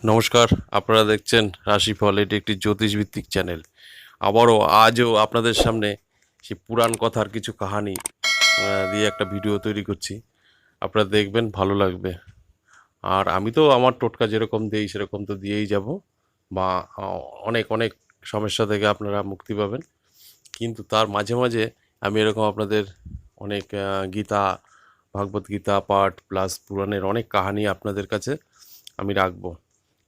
নমস্কার, আপনারা দেখছেন রাশিফল। এটি একটি জ্যোতিষভিত্তিক চ্যানেল। আবারও আজও আপনাদের সামনে সেই পুরাণ কথার কিছু কাহানি দিয়ে একটা ভিডিও তৈরি করছি। আপনারা দেখবেন, ভালো লাগবে। আর আমি তো আমার টোটকা যেরকম দিই সেরকম তো দিয়েই যাব, বা অনেক অনেক সমস্যা থেকে আপনারা মুক্তি পাবেন। কিন্তু তার মাঝে মাঝে আমি এরকম আপনাদের অনেক গীতা, ভাগবত গীতা পাঠ প্লাস পুরাণের অনেক কাহানি আপনাদের কাছে আমি রাখবো।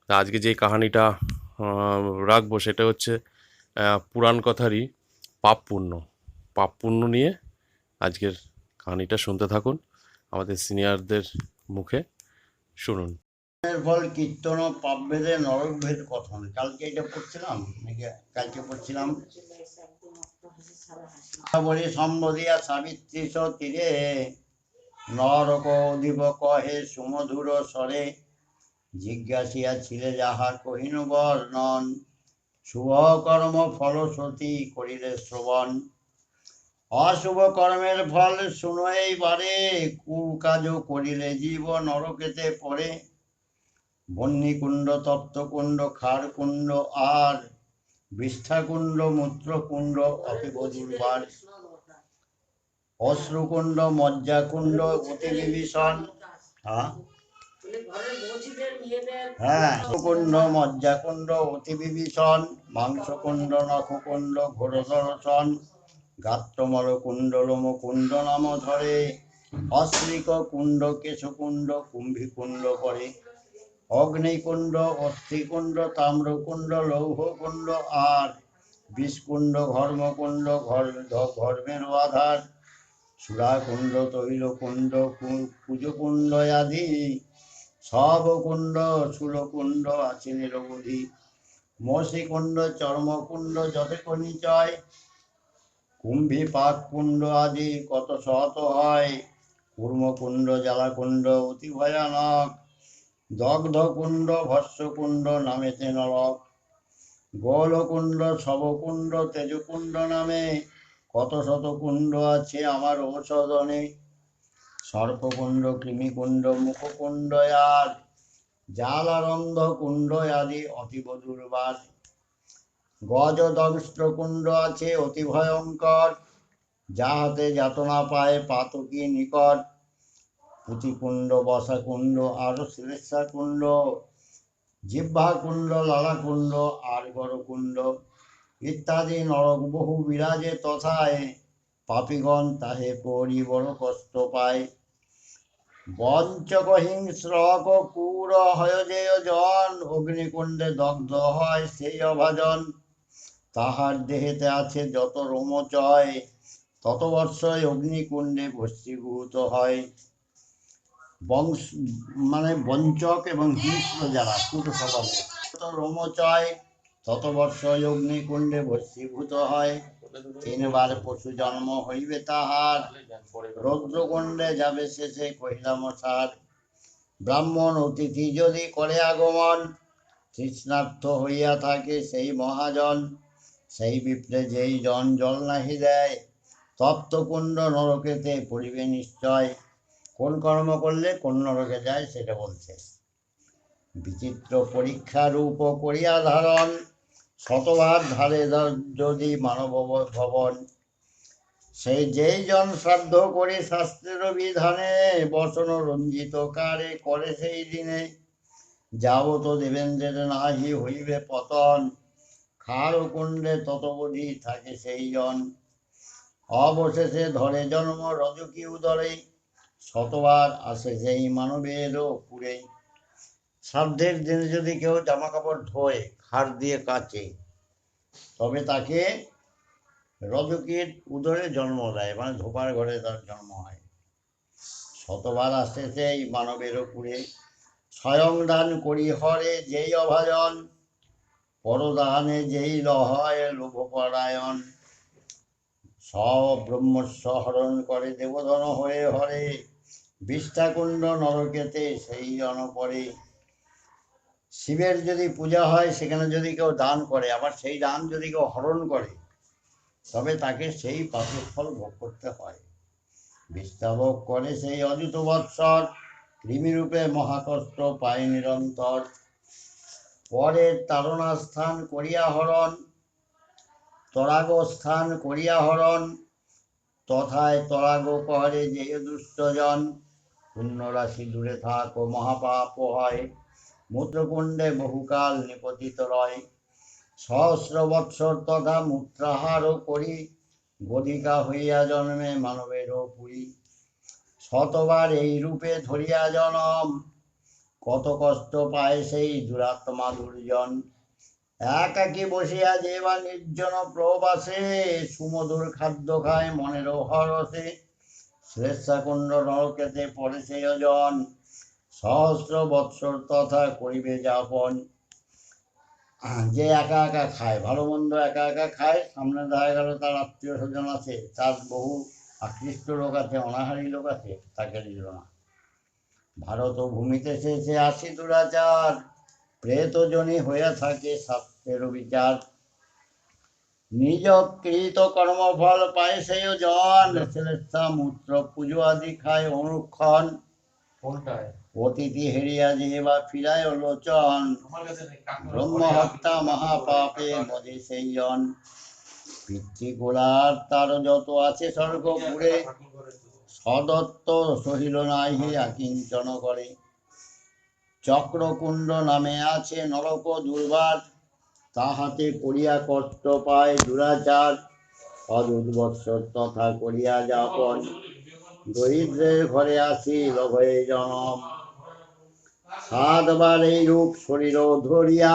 তা আজকে যে কাহানিটা রাখবো সেটা হচ্ছে পুরাণ কথারই পাপ পুণ্য। পাপ পুণ্য নিয়ে আজকের কাহানিটা শুনতে থাকুন আমাদের সিনিয়রদের মুখে। শুনুন। ফল কীর্তন পাপ ভেদে নরক ভেদ কথন। কালকে এটা পড়ছিলাম নাকি কালকে পড়ছিলাম। বলি সম্বদিয়া সাবিত্রী তীরে নরক অধিপ কহে সুমধুর স্বরে জিজ্ঞাসিয়া ছিলে যাহা কহিন বর্ণন শুভ কর্ম ফলশ্রুতি করিলে শ্রবণ অশুভ কর্মের ফল শুনো এইবারে কুকাজ করিলে জীব নরকেতে পড়ে বহ্নিকুণ্ড তপ্তকুণ্ড ক্ষারকুণ্ড আর বিষ্ঠাকুণ্ড মূত্রকুণ্ড অতীব দুর্বার অশ্রুকুণ্ড মজ্জাকুণ্ড অতি বিভীষণ। হ্যাঁ, কুণ্ড মজ্জাকুণ্ড অতি বিভীষণ মাংসকুণ্ড নখকুণ্ড ঘোর দর্শন গাত্রমল কুণ্ড লোমকুণ্ড নাম ধরে অশ্রিক কুণ্ড কেশকুণ্ড কুম্ভীকুণ্ড করে অগ্নিকুণ্ড অস্থিকুণ্ড তাম্রকুণ্ড লৌহকুণ্ড আর বিষকুণ্ড ঘর্মকুণ্ড ঘর্মের আধার সুরাকুণ্ড তৈলকুণ্ড কুজকুণ্ড আদি সব কুণ্ড শূলকুণ্ড আছে নিরবধি মসিকুণ্ড চর্মকুণ্ড যত নিচয় কুম্ভী পাক কুণ্ড আদি কত শত হয় কূর্মকুণ্ড জ্বালাকুণ্ড অতি ভয়ানক দগ্ধ কুণ্ড ভস্যকুণ্ড নামেতে নরক গোলকুণ্ড শবকুণ্ড তেজকুণ্ড নামে কত শত কুণ্ড আছে আমার ঔষধনে সর্পকুণ্ড কৃমিকুণ্ড মুখকুণ্ড আর জালারন্ধ কুণ্ড আদি অতীব দুর্বার গজ দংষ্টকুণ্ড আছে অতি ভয়ঙ্কর যাহাতে যাতনা পায় পাতকী নিকট পুঁতিকুণ্ড বসাকুণ্ড আর শ্লেষাকুণ্ড জিহ্বাকুণ্ড লালাকুণ্ড আর গরকুণ্ড ইত্যাদি নরক বহু বিরাজে তথায় পাপীগণ তাহে পরি বড় কষ্ট পায় বঞ্চক হিংস্রক ক্রূর হয়জেয় জন অগ্নিকুণ্ডে দগ্ধ হয় সেই অভাজন তাহার দেহেতে আছে যত রোমচয় তত বর্ষয় অগ্নিকুণ্ডে ভস্মীভূত হয় বংশ মানে বঞ্চক এবং হিংস্র যারা কূট স্বভাবে তত রোমচয় তত বর্ষয় অগ্নিকুণ্ডে ভস্মীভূত হয় তিনবার পশু জন্ম হইবে তাহার রৌদ্রকুণ্ডে যাবে শেষে কহিলাম সার ব্রাহ্মণ অতিথি যদি করে আগমন তৃষ্ণার্থ হইয়া থাকে সেই মহাজন সেই বিপ্রে যেই জন জল নাহি দেয় তপ্তকুণ্ড নরকেতে পড়িবে নিশ্চয়। কোন কর্ম করলে কোন নরকে যায় সেটা বলছে। বিচিত্র পরীক্ষা রূপ করিয়া ধারণ শতবার ধারে যদি মানব ভবন সেই যেই জন শ্রাদ্ধ করে শাস্ত্রের বিধানে বসন রঞ্জিত কারে করে সেই দিনে যাবত দেবেন্দ্রের নাহি হইবে পতন খার কুণ্ডে ততবধি থাকে সেই জন অবশেষে ধরে জন্ম রজকি উদরে শতবার আসে সেই মানবেরও পুরে। শ্রাদ্ধের দিনে যদি কেউ জামা কাপড় ধোয় খার দিয়ে কাচে তবে তাকে রজকির উদরে জন্ম দেয়, মানে ধোপার ঘরে তার জন্ম হয়। শতবার আসে সেই মানবেরও পুরে স্বয়ং দান করি হরে যেই অভাজন পরদানে যেই লহয় লোভপরায়ণ সব ব্রহ্মস্ব হরণ করে দেবধন হয়ে হরে বিষ্ঠাকুণ্ড নরকেতে সেই জন পরে। শিবের যদি পূজা হয় সেখানে যদি কেউ দান করে আবার সেই দান যদি কেউ হরণ করে তবে তাকে সেই পাপের ফল ভোগ করতে হয়। বিষ্ঠাভোগ করে সেই অযুত বৎসর কৃমিরূপে মহাকষ্ট পায় নিরন্তর পরের তাড়না স্থান করিয়া হরণ, তরাগ স্থান করিয়া হরণ, তথায় তরাগ পহরে যে দুষ্টজন, পুণ্যরাশি দূরে থাক ও মহাপাপ হয়, মূত্রকুণ্ডে বহুকাল নিপতিত রয়, সহস্র বৎসর তথা মূত্রাহারও করি, গদিকা হইয়া জন্মে মানবেরও পুরী, শতবার এই রূপে ধরিয়া জনম, কত কষ্ট পায় সেই দুরাত্মা দুর্জন, একাকী বসিয়া যে বা নির্জন প্রবাসে, সুমধুর খাদ্য খায় মনের হরসে, শ্লেষাকুণ্ড নরকেতে পড়ে সেই জন, সহস্র বৎসর তথা করিবে যাপন। যে একা একা খায়, ভালো মন্দ একা একা খায়, সামনে দেখা গেল তার আত্মীয় স্বজন আছে, তার বহু আকৃষ্ট লোক আছে, অনাহারী লোক আছে, তাকে দিল না। ভারত ভূমিতে সে আসি দুরাচার, প্রেতজনী হইয়া থাকে শাস্ত্রের বিচার, নিজ কৃত কর্মফল পায় সেই জন, শ্লেষা মূত্র পুজো আদি খায় অনুক্ষণ, অতিথি হেরিয়া যে বা ফিরায় লোচন, ব্রহ্মহত্যা মহাপাপে মদে সেই জন, পিতৃকুলার তার যত আছে স্বর্গপুরে, সদত্ত সহিল নাহি আকিঞ্চন করে, চক্রকুণ্ড নামে আছে নরক দুর্বার, তাহাতে করিয়া কষ্ট পায় দুরাচার, অযুত বৎসর তথা করিয়া যাপন, দরিদ্রের ঘরে আসি লভয়ে জনম, সাতবার এই রূপ শরীর ধরিয়া,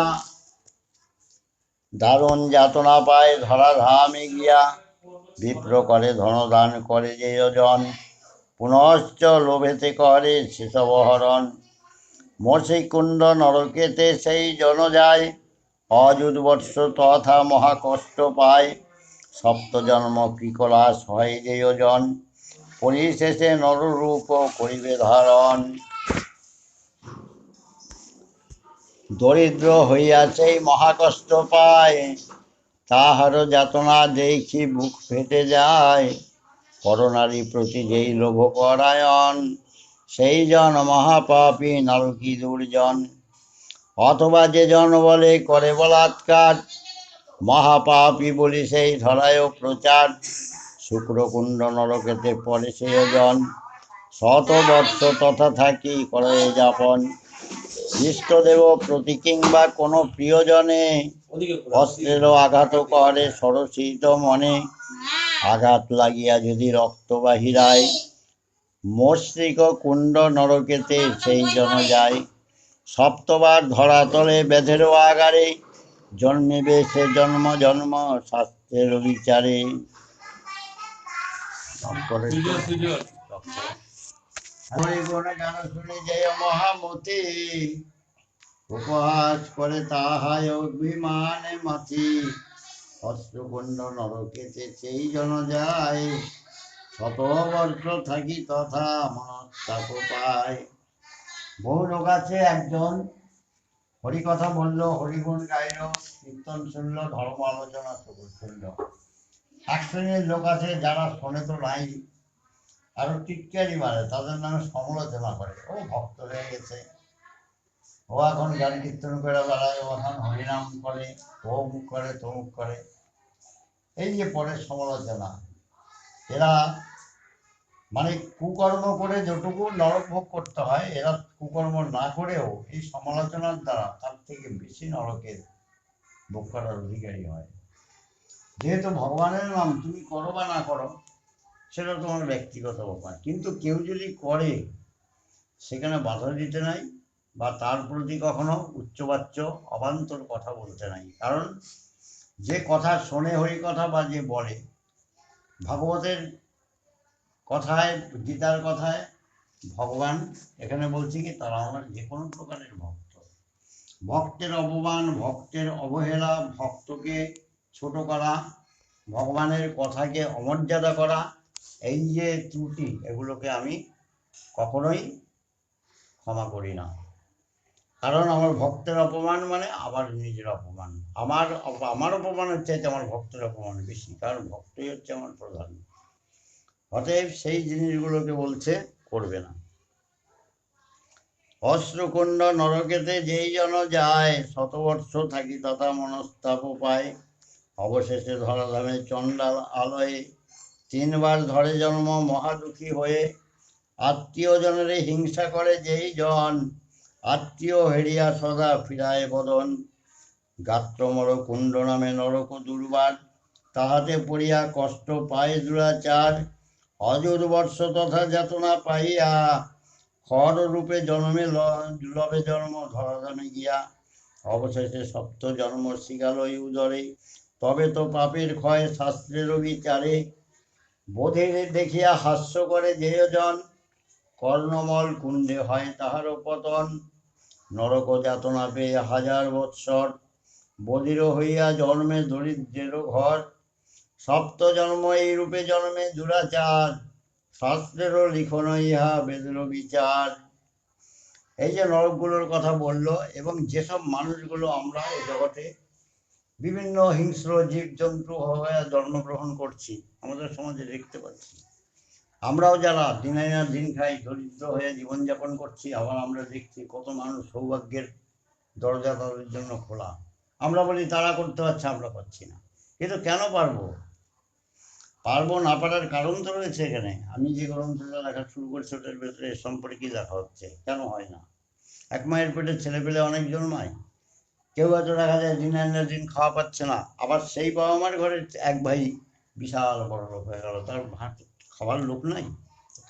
দারুণ যাতনা পায় ধরাধামে গিয়া, বিপ্র করে ধনদান করে যে জন, পুনশ্চ লোভেতে করে সেসব হরণ, মসিকুণ্ড নরকেতে সেই জন যায়, অযুত বৎস তথা মহাকষ্ট পায়, সপ্ত জন্ম কৃকলাস হয় যে জন, পরিশেষে নররূপ করিবে ধারণ, দরিদ্র হইয়া সেই মহাকষ্ট পায়, তাহার যাতনা দেখি বুক ফেটে যায়, করোনারী প্রতি যেই লোভ পরায়ণ, সেই জন মহাপাপী নরকী দুর্জন, অথবা যে জন বলে করে বলাৎকার, মহাপাপী বলি সেই ধরায় প্রচার, শুক্রকুণ্ড নরকেতে পড়ে সেই জন, শত বৎস তথা থাকি করে যাপন, ইষ্টদেব প্রতি কিংবা কোনো প্রিয়জনে, অস্ত্রেরও আঘাত করে সরসিত মনে, আঘাত লাগিয়া যদি রক্ত বাহিরায়, মস্তিক কুণ্ড নরকেতে সেই জন যায়, সপ্তবার ধরাতলে বেঁধেরও আগারে, জন্মিবে সে জন্ম জন্ম শাস্ত্রের বিচারে। গান শুনে যে মহামতি, উপহাস করে তাহায় অভিমানে মাতি, অশ্রুকুণ্ড নরকেতে সেই জন যায়, শত বর্ষ থাকি তথা মনস্তাপ পায়। বহু লোক আছে, একজন হরিকথা বলল, হরিগুণ গাইল, কীর্তন শুনল, ধর্ম আলোচনা শুনল। এক শ্রেণীর লোক আছে যারা শোনে তো নাই, আরো টিটকারি মারে, তাদের নামে সমালোচনা করে, ও ভক্ত হয়ে গেছে, ও এখন গান কীর্তন করে বেড়ায়, ও এখন হরিনাম করে, ও মুখ করে তমুক করে, এই যে পরের সমালোচনা। এরা মানে কুকর্ম করে যতটুকু নরক ভোগ করতে হয়, এরা কুকর্ম না করেও এই সমালোচনার দ্বারা তার থেকে বেশি নরকের ভোগ করার অধিকারী হয়। যেহেতু ভগবানের নাম তুমি করো বা না করো সেটা তোমার ব্যক্তিগত ব্যাপার, কিন্তু কেউ যদি করে সেখানে বাধা দিতে নাই, বা তার প্রতি কখনো উচ্চবাচ্য অবান্তর কথা বলতে নাই। কারণ যে কথা শোনে হরি কথা বা যে বলে, ভাগবতের কথায়, গীতার কথায় ভগবান এখানে বলছে কি, তারা আমার যে কোনো প্রকারের ভক্ত। ভক্তের অপমান, ভক্তের অবহেলা, ভক্তকে ছোট করা, ভগবানের কথাকে অমর্যাদা করা, এই যে ত্রুটি, এগুলোকে আমি কখনোই ক্ষমা করি না। কারণ আমার ভক্তের অপমান মানে আমার নিজের অপমান, আমার অপমানের চাইতে আমার ভক্তের অপমান বেশি, কারণ ভক্তই হচ্ছে আমার প্রধান। অতএব সেই জিনিসগুলোকে বলছে করবে না। অশ্রুকুণ্ড নরকেতে যেই জন যায়, শতবর্ষ থাকি তথা মনস্তাপ পায়। অবশেষে ধরাধামে চণ্ডাল আলয়ে, 3বার ধরে জন্ম মহাদুখী হয়ে। আত্মীয় জনেরে হিংসা করে যেই জন, আত্মীয় হেরিয়া সদা ফিরায় বদন। গাত্রমর কুণ্ড নামে নরক দুর্বার, তাহাতে পড়িয়া কষ্ট পায় দুরাচার। অযুর বর্ষ তথা যাতনা পাইয়া, খর রূপে জন্মে দুলভে জন্ম ধরাধামে গিয়া। অবশেষে সপ্ত জন্ম শিগালয় উদরে, তবে তো পাপের ক্ষয় শাস্ত্রের বিচারে। বোধের দেখিয়া হাস্য করে যেয়জন, কর্ণমল কুণ্ডে হয় তাহার পতন। নরক যাতনা পেয়ে 1000 বৎসর, বধির হইয়া জন্মে দরিদ্রের ঘর। সপ্ত জন্ম এই রূপে জন্মে দুরাচার, শাস্ত্রেরও লিখন ইহা বেদের বিচার। এই যে নরকগুলোর কথা বললো, এবং যেসব মানুষগুলো আমরা এই জগতে বিভিন্ন হিংস্র জীবজন্তু হয়ে জন্মগ্রহণ করছি, আমাদের সমাজে দেখতে পাচ্ছি। আমরাও যারা দিন আনা দিন খাই, দরিদ্র হয়ে জীবনযাপন করছি, আবার আমরা দেখছি কত মানুষ সৌভাগ্যের দরজা তাদের জন্য খোলা। আমরা বলি তারা করতে পারছে, আমরা পাচ্ছি না। কিন্তু কেন পারবো? পারবো না পারার কারণ তো রয়েছে এখানে। আমি যে গ্রন্থটা লেখা শুরু করছি ওটার ভেতরে এ সম্পর্কে লেখা হচ্ছে। কেন হয় না? এক মায়ের পেটে ছেলে পেলে অনেক জন্মায়, কেউ হয়তো দেখা যায় দিন আনা দিন খাওয়া পাচ্ছে না, আবার সেই বাবা মার ঘরে এক ভাই বিশাল বড় লোক হয়ে গেল, তার ভাত খাওয়ার লোক নাই।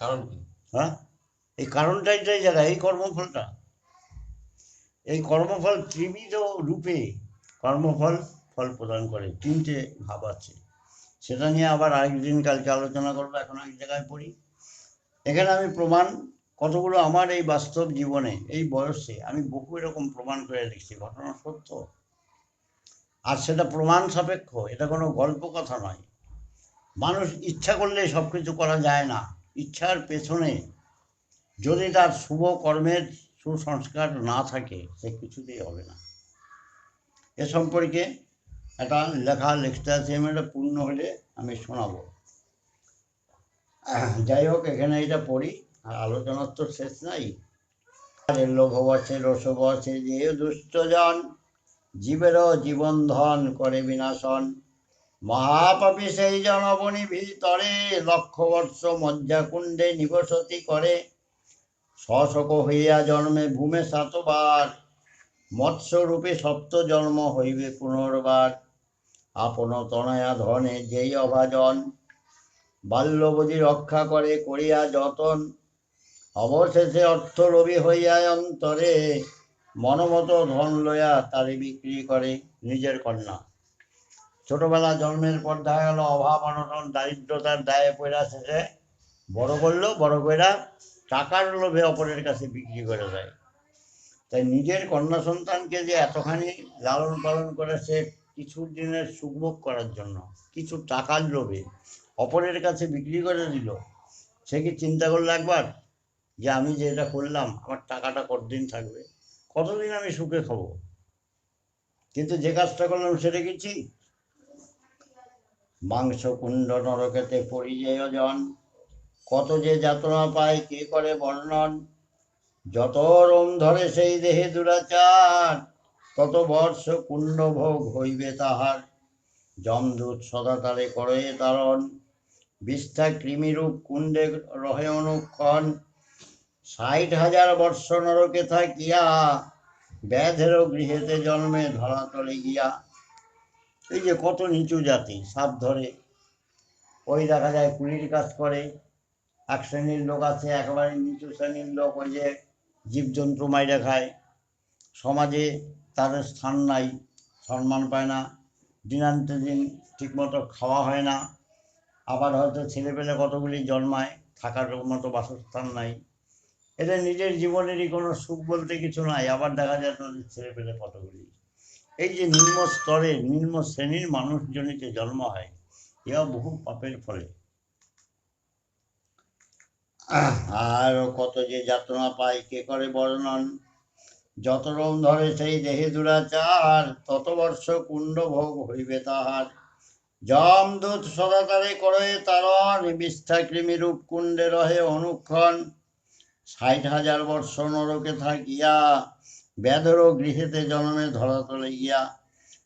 কারণ কি? হ্যাঁ, এই কারণটাই এই জায়গায়, এই কর্মফলটা। এই কর্মফল ত্রিবিধ রূপে কর্মফল ফল প্রদান করে, 3টে ভাব আছে। সেটা নিয়ে আবার আরেকদিন কালকে আলোচনা করবো, এখন এক জায়গায় পড়ি। এখানে আমি প্রমাণ কতগুলো আমার এই বাস্তব জীবনে, এই বয়সে আমি বহু এরকম প্রমাণ করে লিখছি, ঘটনা সত্য। আর সেটা প্রমাণ সাপেক্ষ, এটা কোনো গল্প কথা নয়। মানুষ ইচ্ছা করলে সব কিছু করা যায় না। ইচ্ছার পেছনে যদি তার শুভ কর্মের সুসংস্কার না থাকে, সে কিছুতেই হবে না। এ সম্পর্কে একটা লেখা লিখতে আছে, আমি এটা পূর্ণ হলে আমি শোনাবো। যাই হোক, এখানে এটা পড়ি, আর আলোচনার তো শেষ নাই। লোভ বসে রস বসে যে দুষ্টজন, জীবেরও জীবন ধন করে বিনাশন। মহাপাপী সেই জনবনি ভিতরে, 1,00,000 বর্ষ মজ্জাকুণ্ডে নিবসতি করে। শশক হইয়া জন্মে ভূমে 7বার, মৎস্যরূপে সপ্ত জন্ম হইবে পুনর্বার। আপন তনয়া ধনে যেই অভাজন, বাল্যবধি রক্ষা করে করিয়া যতন। অবশেষে অর্থ লোভী হইয়া অন্তরে, মনমত ধন লইয়া তারে বিক্রি করে। নিজের কন্যা ছোটবেলা জন্মের পর দেখা গেল অভাব অনটন দারিদ্রতার দায়ে পড়া, শেষে বড় করলো, বড় কইরা টাকার লোভে অপরের কাছে বিক্রি করে দেয়। তাই নিজের কন্যা সন্তানকে যে এতখানি লালন পালন করে, সে কিছু দিনের সুখভোগ করার জন্য, কিছু টাকার লোভে অপরের কাছে বিক্রি করে দিল, সে কি চিন্তা করলো একবার যে আমি যে এটা করলাম, আমার টাকাটা কতদিন থাকবে, কতদিন আমি সুখে খাবো? কিন্তু যে কাজটা করলাম সেটা কি? মাংস কুণ্ড নরকেতে পরিযায় জন, কত যে যাতনা পায় কে করে বর্ণন। যত রোম ধরে সেই দেহে দুরাচার, তত বর্ষ কুণ্ড ভোগ হইবে তাহার। যমদূত সদা তারে করে তারণ, বিষ্ঠা কৃমিরূপ কুণ্ডে রহে অনুক্ষণ। 60,000 বর্ষ নরকে থাকিয়া, ব্যাধেরও গৃহেতে জন্মে ধরাতলে গিয়া। এই যে কত নিচু জাতি, সাপ ধরে, ওই দেখা যায় কুলির কাজ করে। এক শ্রেণীর লোক আছে একেবারে নিচু শ্রেণীর লোক, ওই যে জীবজন্তু মাইরা খায়, সমাজে তাদের স্থান নাই, সম্মান পায় না, দিনান্তে দিন ঠিকমতো খাওয়া হয় না। আবার হয়তো ছেলেপেলে কতগুলি জন্মায়, থাকার মতো বাসস্থান নাই, এদের নিজের জীবনেরই কোনো সুখ বলতে কিছু নাই। আবার দেখা যায় তাদের ছেলেপেলে কতগুলি। এই যে নিম্ন স্তরের নিম্ন শ্রেণীর মানুষজনিত জন্ম হয়, এও বহু পাপের ফলে। আর কত যে যাতনা পায় কে করে বর্ণন। যত রোম ধরে সেই দেহে দুরাচার, তত বর্ষ কুণ্ড ভোগ হইবে তাহার। যমদূত সদা তারে করে তারণ, বিষ্ঠা কৃমিরূপ কুণ্ডে রহে অনুক্ষণ। 60,000 বর্ষ নরকে থাকিয়া ব্যাধরও গৃহেতে জন্মে ধরাতলে গিয়া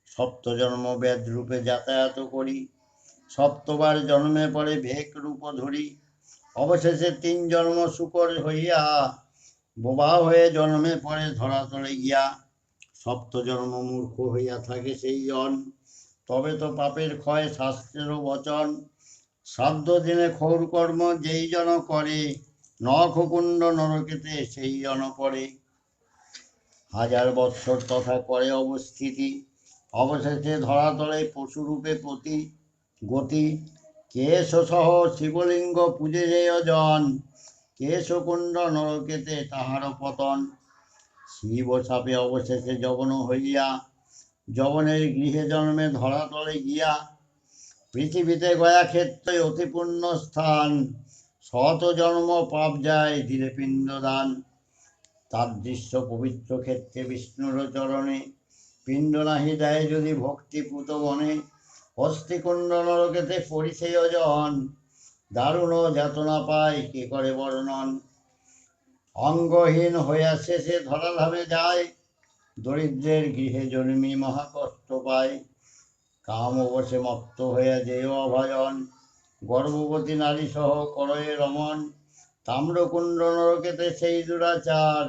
সপ্ত জন্ম ব্যাধ রূপে যাতায়াত করি সপ্তবার জন্মে পরে ভেক রূপ ধরি অবশেষে 3 জন্ম শুকর হইয়া বোবা হয়ে জন্মে পরে ধরাতলে গিয়া সপ্ত জন্ম মূর্খ হইয়া থাকে সেই জন তবে তো পাপের ক্ষয় শাস্ত্রেরও বচন শ্রাদ্ধ দিনে ক্ষৌর কর্ম যেই জন করে নখকুণ্ড নরকেতে সেই জন পড়ে 1000 বৎসর তথা করে অবস্থিতি অবশেষে ধরাতলে পশুরূপে প্রতি গতি কেশ সহ শিবলিঙ্গ পূজে যেয় জন কেশকুণ্ড নরকেতে তাহার পতন শিব সাপে অবশেষে যবন হইয়া যবনের গৃহে জন্মে ধরাতলে গিয়া পৃথিবীতে গয়া ক্ষেত্রে অতি পুণ্য স্থান শত জন্ম পাপ যায় দিলে পিণ্ডদান তার দৃশ্য পবিত্র ক্ষেত্রে বিষ্ণুর চরণে পিণ্ড নাহি দেয় যদি ভক্তিপুত বনে হস্তিকুণ্ড নরকেতে পরিচয় জন দারুণ যাতনা পায় কে করে বর্ণন অঙ্গহীন হইয়া শেষে ধরাধামে যায় দরিদ্রের গৃহে জন্মি মহাকষ্ট পায় কাম বসে মত্ত হইয়া যেয় অভয়ন গর্ভবতী নারী সহ করয়ে রমন তাম্রকুণ্ড নরকেতে সেই দুরাচার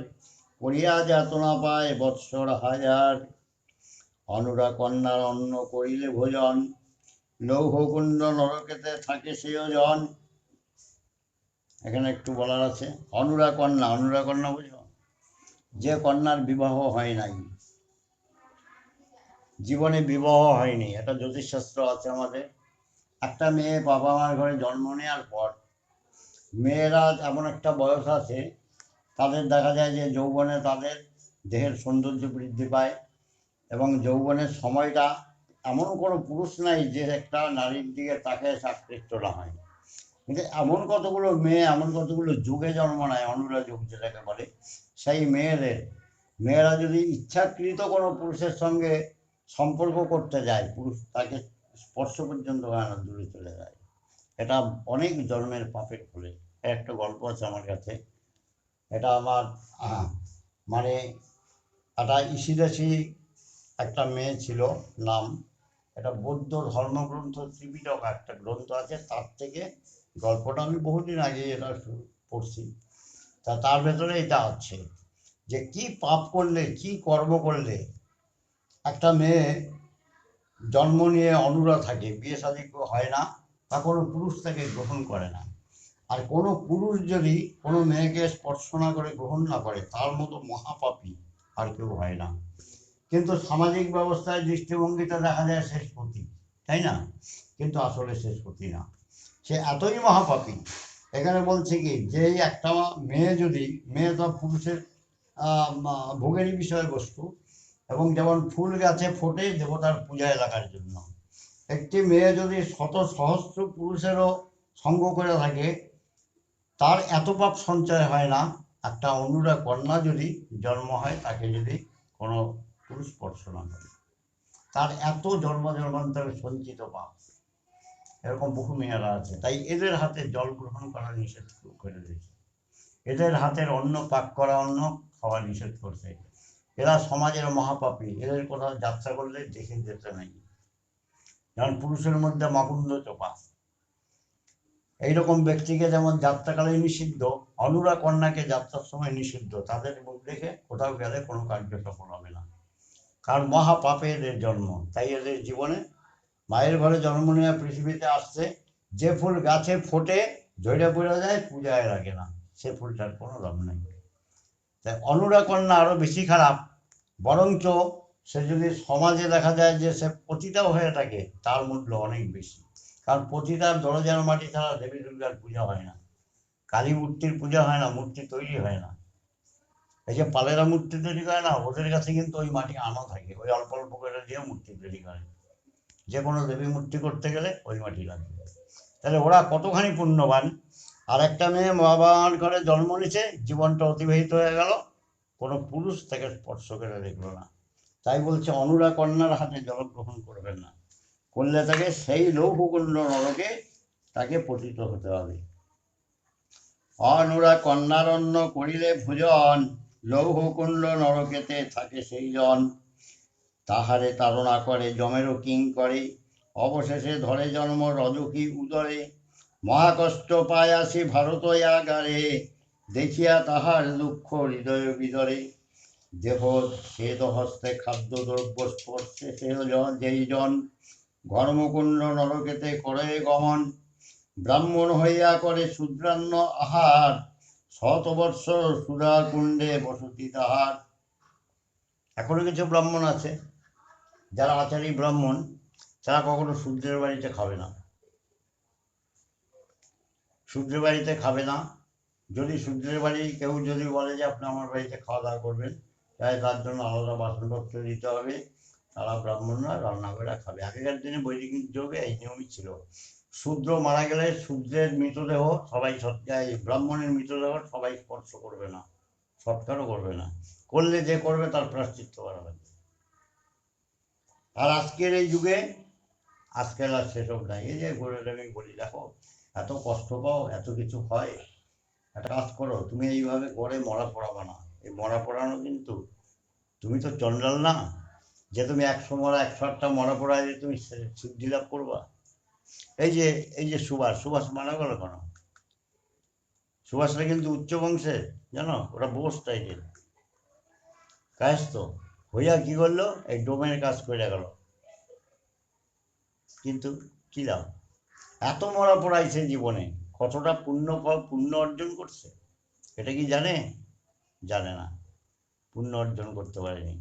করিয়া যাতনা পায় বৎসর 1000 অনুরা কন্যার অন্ন করিলে ভোজন লৌহকুণ্ড নরকেতে থাকে সেও জন এখানে একটু বলার আছে অনুরা কন্যা বুঝো যে কন্যার বিবাহ হয় নাই জীবনে বিবাহ হয়নি এটা জ্যোতিষশাস্ত্র আছে আমাদের একটা মেয়ে বাবা মার ঘরে জন্ম নেওয়ার পর মেয়েরা এমন একটা বয়স আছে তাদের দেখা যায় যে যৌবনে তাদের দেহের সৌন্দর্য বৃদ্ধি পায় এবং যৌবনের সময়টা এমন কোনো পুরুষ নাই যে একটা নারীর দিকে তাকে আকৃষ্ট না হয় কিন্তু এমন কতগুলো মেয়ে এমন কতগুলো যুগে জন্ম নেয় অনুরা যুগ যেটাকে বলে সেই মেয়েরা যদি ইচ্ছাকৃত কোনো পুরুষের সঙ্গে সম্পর্ক করতে যায় পুরুষ তাকে স্পর্শ পর্যন্ত হয় না দূরে চলে যায় এটা অনেক জন্মের পাপের ফলে একটা গল্প আছে আমার কাছে এটা আমার মানে একটা ইসিদাসী একটা মেয়ে ছিল নাম এটা বৌদ্ধ ধর্মগ্রন্থ ত্রিপিটক একটা গ্রন্থ আছে তার থেকে গল্পটা আমি বহুদিন আগে এটা পড়ছি তার ভেতরে এটা আছে যে কি পাপ করলে কি কর্ম করলে একটা মেয়ে জন্ম নিয়ে অনুরা থাকে বিয়ে শাদী হয় না তা কোনো পুরুষ তাকে গ্রহণ করে না আর কোনো পুরুষ যদি কোনো মেয়েকে স্পর্শ না করে গ্রহণ না করে তার মতো মহাপাপী আর কেউ হয় না কিন্তু সামাজিক ব্যবস্থায় দৃষ্টিভঙ্গিটা দেখা যায় শেষপতি তাই না কিন্তু আসলে শেষপতি না সে এতই মহাপাপী এখানে বলছে কি যে একটা মেয়ে তো পুরুষের ভোগেরই বিষয়বস্তু এবং যেমন ফুল গাছে ফোটে দেবতার পূজায় লাগার জন্য একটি মেয়ে যদি শত সহস্র পুরুষেরও সঙ্গ করে থাকে তার এত পাপ সঞ্চয় হয় না একটা অনুরা কন্যা যদি জন্ম হয় তাকে যদি কোনো পুরুষ স্পর্শ না করে তার এত জন্মান্তরে সঞ্চিত পাপ এরকম বহু মেয়েরা আছে তাই এদের হাতে জল গ্রহণ করা নিষেধ করে দিয়েছে এদের হাতের অন্ন পাক করা অন্ন খাওয়া নিষেধ করছে এরা সমাজের মহাপাপী এদের কোথাও যাত্রা করলে দেখে যেতে নাই যেমন পুরুষের মধ্যে মাকুন্দ চোপা এইরকম ব্যক্তিকে যেমন যাত্রাকালে নিষিদ্ধ অনুরা কন্যাকে যাত্রার সময় নিষিদ্ধ তাদের মুখ দেখে কোথাও গেলে কোনো কার্য সফল হবে না কারণ মহাপাপে এদের জন্ম তাই এদের জীবনে মায়ের ঘরে জন্ম নেওয়া পৃথিবীতে আসছে যে ফুল গাছে ফোটে ঝরে পড়ে যায় পূজায় লাগে না সে ফুলটার কোনো দাম নেই তাই অনুরা কন্যা আরো বেশি খারাপ বরঞ্চ সে যদি সমাজে দেখা যায় যে সে পতিতাও হয়ে থাকে তার মূল্য অনেক বেশি কারণ পতিতার দরজার মাটি ছাড়া দেবী দুর্গার পূজা হয় না কালী মূর্তির পূজা হয় না মূর্তি তৈরি হয় না এই যে পালেরা মূর্তি তৈরি করে না ওদের কাছে কিন্তু ওই মাটি আনা থাকে ওই অল্প অল্প করে দিয়ে মূর্তি তৈরি করে যে কোনো দেবী মূর্তি করতে গেলে ওই মাটি লাগবে তাহলে ওরা কতখানি পুণ্যবান আর একটা মেয়ে বাবার ঘরে জন্ম নিছে জীবনটা অতিবাহিত হয়ে গেল কোনো পুরুষ তাকে স্পর্শ করে দেখলো না তাই বলছে অনুরা কন্যার হাতে জল গ্রহণ করবেন না করলে তাকে সেই লৌহকুণ্ড নরকে তাকে পতিত হতে হবে অনুরা কন্যারণ্য করিলে ভোজন, লৌহকুণ্ড নরকেতে থাকে সেই জন। তাহারে তাড়না করে যমেরও কিং করে, অবশেষে ধরে জন্ম রজকী উদরে। মহাকষ্ট পায় আসি ভারত আগারে, দেখিয়া তাহার দুঃখ হৃদয় বিদরে। দেহ সেদ হস্তে খাদ্য দ্রব্য স্পর্শে যেই জন, ঘর্মকুণ্ড নরকেতে করে গমন। ব্রাহ্মণ হইয়া করে শূদ্রান্ন আহার, 100 বৎসর সুধা কুণ্ডে বসতি তাহার। এখনো কিছু ব্রাহ্মণ আছে যারা আচারী ব্রাহ্মণ, তারা কখনো শূদ্রের বাড়িতে খাবে না, শূদ্রের বাড়িতে খাবে না। যদি শূদ্রের বাড়ি কেউ যদি বলে যে আপনি আমার বাড়িতে খাওয়া দাওয়া করবেন, তাই তার জন্য আলাদা বাসনপত্র দিতে হবে, তারা ব্রাহ্মণরা রান্না করে খাবে। আগেকার দিনে বৈদিক যুগে এই নিয়মই ছিল। শূদ্র মারা গেলে শূদ্রের মৃতদেহ সবাই ব্রাহ্মণের মৃতদেহ সবাই স্পর্শ করবে না, সৎকারও করবে না, করলে যে করবে তার প্রায়শ্চিত্ত করা হবে। আর আজকের এই যুগে আজকাল আর সেসব নাই। এই যে আমি বলি, দেখো এত কষ্ট পাও, এত কিছু হয়, একটা কাজ করো, তুমি এইভাবে করে মরা পড়াবা না। এই মরা পড়ানো কিন্তু, তুমি তো চন্ডাল না যে তুমি 100 মরা 108টা মরা পড়ায় যে তুমি সিদ্ধি লাভ করবা। এই যে সুভাষ মারা গেল কেন? সুভাষরা কিন্তু উচ্চ বংশের, জানো, ওরা বোস টাইটেল কায়স্ত হইয়া কি করলো, এই ডোমের কাজ করে গেল, কিন্তু কি লাভ? এত মরা পড়াইছে জীবনে, কতটা পুণ্য অর্জন করছে এটা কি জানে? জানে না, পুণ্য অর্জন করতে পারেনি।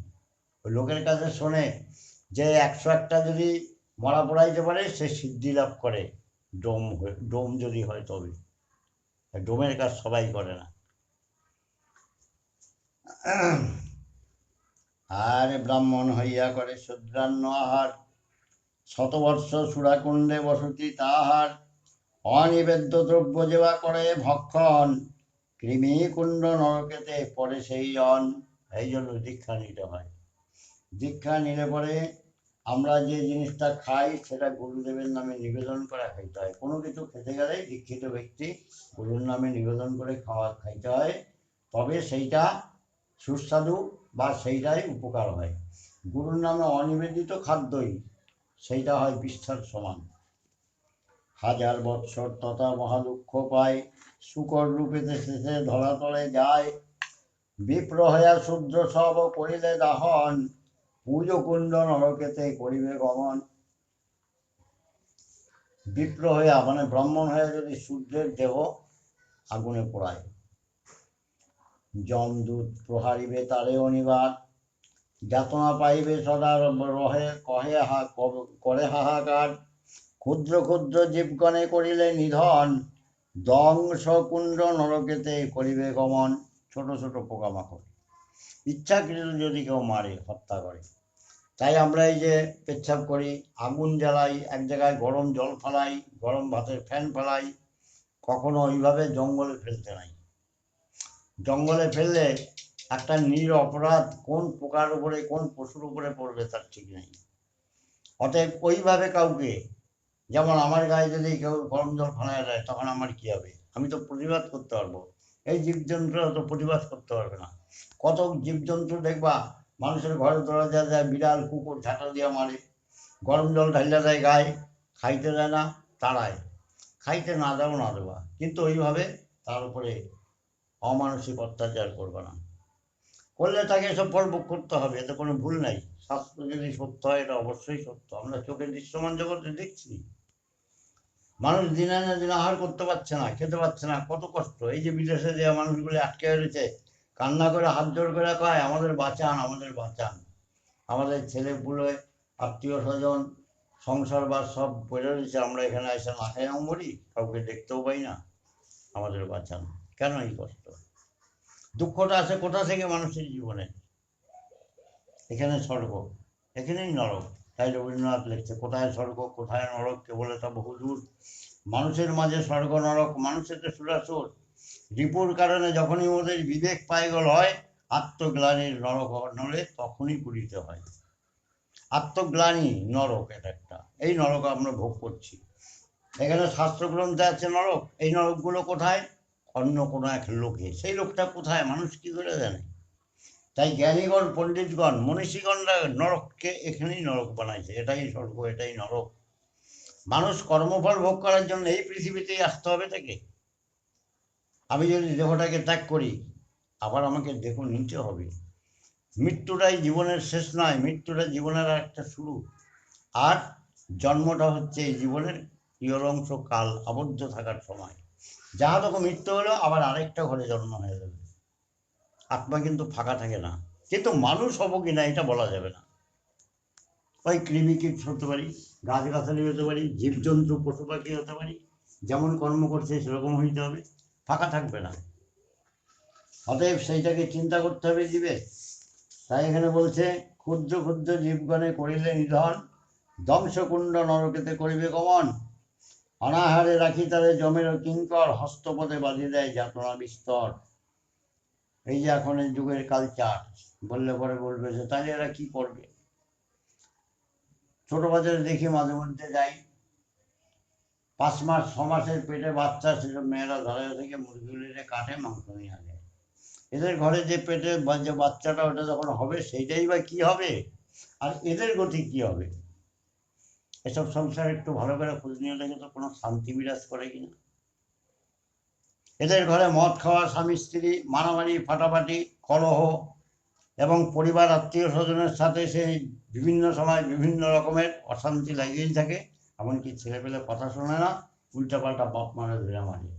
ওই লোকের কাছে শোনে যে 101টা যদি মরা পড়াইতে পারে সে সিদ্ধি লাভ করে, ডোম যদি হয় তবে। ডোমের কাজ সবাই করে না। আর ব্রাহ্মণ হইয়া করে শূদ্রান্ন আহার, 100 বৎস সুরাকুণ্ডে বসতি তাহার। অনিবেদ্য দ্রব্য যেবা করে ভক্ষণ, কৃমিকুণ্ড নরকেতে পড়ে সেই জন। এই জন্য দীক্ষা নিতে হয়। দীক্ষা নিলে পরে আমরা যে জিনিসটা খাই সেটা গুরুদেবের নামে নিবেদন করে খাইতে হয়। কোনো কিছু খেতে গেলে দীক্ষিত ব্যক্তি গুরুর নামে নিবেদন করে খাইতে হয়, তবে সেইটা সুস্বাদু বা সেইটাই উপকার হয়। গুরুর নামে অনিবেদিত খাদ্যই সেইটা হয় বিষ্ঠার সমান। 1000 বৎসর তথা মহাদুঃখ পায়, শুকর রূপেতে শেষে ধরাতলে যায়। বিপ্র হইয়া শূদ্র সব করিলে দাহন, পূজকুণ্ড নরকেতে করিবে গমন। বিপ্র হইয়া মানে ব্রাহ্মণ হয়ে যদি শূদ্রের দেহ আগুনে পোড়ায়, যমদূত প্রহারিবে তারে অনিবাদ। যাতনা পাইবে সদা রহে করে হাহাকার। ক্ষুদ্র ক্ষুদ্র জীবগণে করিলে নিধন, দংশকুণ্ড নরকেতে করিবে গমন। ছোট ছোট পোকামাকড় ইচ্ছাকৃত যদি কেউ মারে, হত্যা করে। তাই আমরা এই যে পেচ্ছাপ করি, আগুন জ্বালাই, এক জায়গায় গরম জল ফেলাই, গরম ভাতের ফ্যান ফেলাই, কখনো ওইভাবে জঙ্গলে ফেলতে নাই। জঙ্গলে ফেললে একটা অপরাধ কোন পোকার উপরে কোন পশুর উপরে পড়বে তার ঠিক নেই। অতএব ওইভাবে কাউকে, যেমন আমার গায়ে যদি কেউ গরম জল ফেলায় দেয়, তখন আমার কি হবে? আমি তো প্রতিবাদ করতে পারবো, এই জীবজন্তুরা তো প্রতিবাদ করতে পারবে না। কত জীবজন্তু দেখবা মানুষের ঘরে দরজা যায়, বিড়াল কুকুর ঝাঁটা দিয়া মারে, গরম জল ঢাইলা দেয় গায়ে, খাইতে দেয় না, তাড়ায়। খাইতে না দাও না দেওয়া, কিন্তু ওইভাবে তার উপরে অমানসিক অত্যাচার করবে না। করলে তাকে এসব ফল ভোগ করতে হবে, এতে কোনো ভুল নাই। শাস্ত্র যদি সত্য হয়, এটা অবশ্যই সত্য। আমরা চোখের দৃশ্যমান জগতে দেখছি মানুষ দিনে না দিনে আহার করতে পারছে না, খেতে পারছে না, কত কষ্ট। এই যে বিদেশে যে মানুষগুলি আটকে রয়েছে, কান্না করে হাত জোর করে কয় আমাদের বাঁচান, আমাদের বাঁচান। আমাদের ছেলেপুলে আত্মীয় স্বজন সংসার বা সব পড়ে রয়েছে, আমরা এখানে এসে না খেয়ে মরি, কাউকে দেখতেও পাই না, আমাদের বাঁচান। কেন এই কষ্ট? দুঃখটা আসে কোথা থেকে মানুষের জীবনে? এখানে স্বর্গ, এখানেই নরক। তাই রবীন্দ্রনাথ লিখছে, কোথায় স্বর্গ কোথায় নরক কেবল তা বহুদূর। মানুষের মাঝে স্বর্গ নরক, মানুষের সুরাসুর। রিপুর কারণে যখনই ওদের বিবেক পাইগল হয়, আত্মগ্লানির নরক নড়ে তখনই পুরিতে হয়। আত্মগ্লানি নরক, এটা একটা, এই নরক আমরা ভোগ করছি। এখানে শাস্ত্রগ্রন্থে আছে নরক। এই নরকগুলো কোথায়? অন্য কোনো এক লোকে, সেই লোকটা কোথায় মানুষ কি করে জানে? তাই জ্ঞানীগণ, পণ্ডিতগণ, মনীষীগণরা নরককে এখানেই নরক বানাইছে, এটাই স্বর্গ, এটাই নরক। মানুষ কর্মফল ভোগ করার জন্য এই পৃথিবীতেই আসতে হবে তাকে। আমি যদি দেহটাকে ত্যাগ করি, আবার আমাকে দেহ নিতে হবে। মৃত্যুটাই জীবনের শেষ নয়, মৃত্যুটা জীবনের একটা শুরু। আর জন্মটা হচ্ছে এই জীবনের ইয়লংশ কাল, আবদ্ধ থাকার সময়। যাহা তখন মৃত্যু হলো, আবার আরেকটা ঘরে জন্ম হয়ে যাবে। আত্মা কিন্তু ফাঁকা থাকে না, কিন্তু মানুষ হবো কিনা এটা বলা যাবে না। ওই কৃমিকীট হতে পারি, গাছগাছালি হতে পারি, জীবজন্তু পশু পাখি হতে পারি, যেমন কর্ম করছে সেরকম হইতে হবে, ফাঁকা থাকবে না। অতএব সেইটাকে চিন্তা করতে হবে জীবের। তাই এখানে বলছে, ক্ষুদ্র ক্ষুদ্র জীবগণে করিলে নিধন, ধ্বংসকুণ্ড নরকেতে করিবে গমন। অনাহারে রাখি তারে জমের কিঙ্কর, হস্তপদে বাঁধি দেয় যাতনা বিস্তর। এই যে এখন এই যুগের কালচার, বললে পরে বলবে যে তাহলে এরা কি করবে। ছোট বাজারে দেখি, মাঝে মধ্যে যাই, 5 মাস 6 মাসের পেটে বাচ্চা, সেসব মেয়েরা ধরে থেকে মুরগিগুলিরে কাটে, মাংস নিয়ে আসে। এদের ঘরে যে পেটে যে বাচ্চাটা, ওটা যখন হবে সেইটাই বা কি হবে, আর এদের গতি কি হবে? এসব সংসার একটু ভালো করে খোঁজ নিয়ে দেখে তো কোনো শান্তি বিরাজ করে কিনা। এদের ঘরে মদ খাওয়া, স্বামী স্ত্রী মারামারি, ফাটাফাটি, কলহ, এবং পরিবার আত্মীয় স্বজনের সাথে সেই বিভিন্ন সময় বিভিন্ন রকমের অশান্তি লাগিয়েই থাকে। এমনকি ছেলেপেলে কথা শোনে না, উল্টাপাল্টা বাপ মারে ধরে মারে।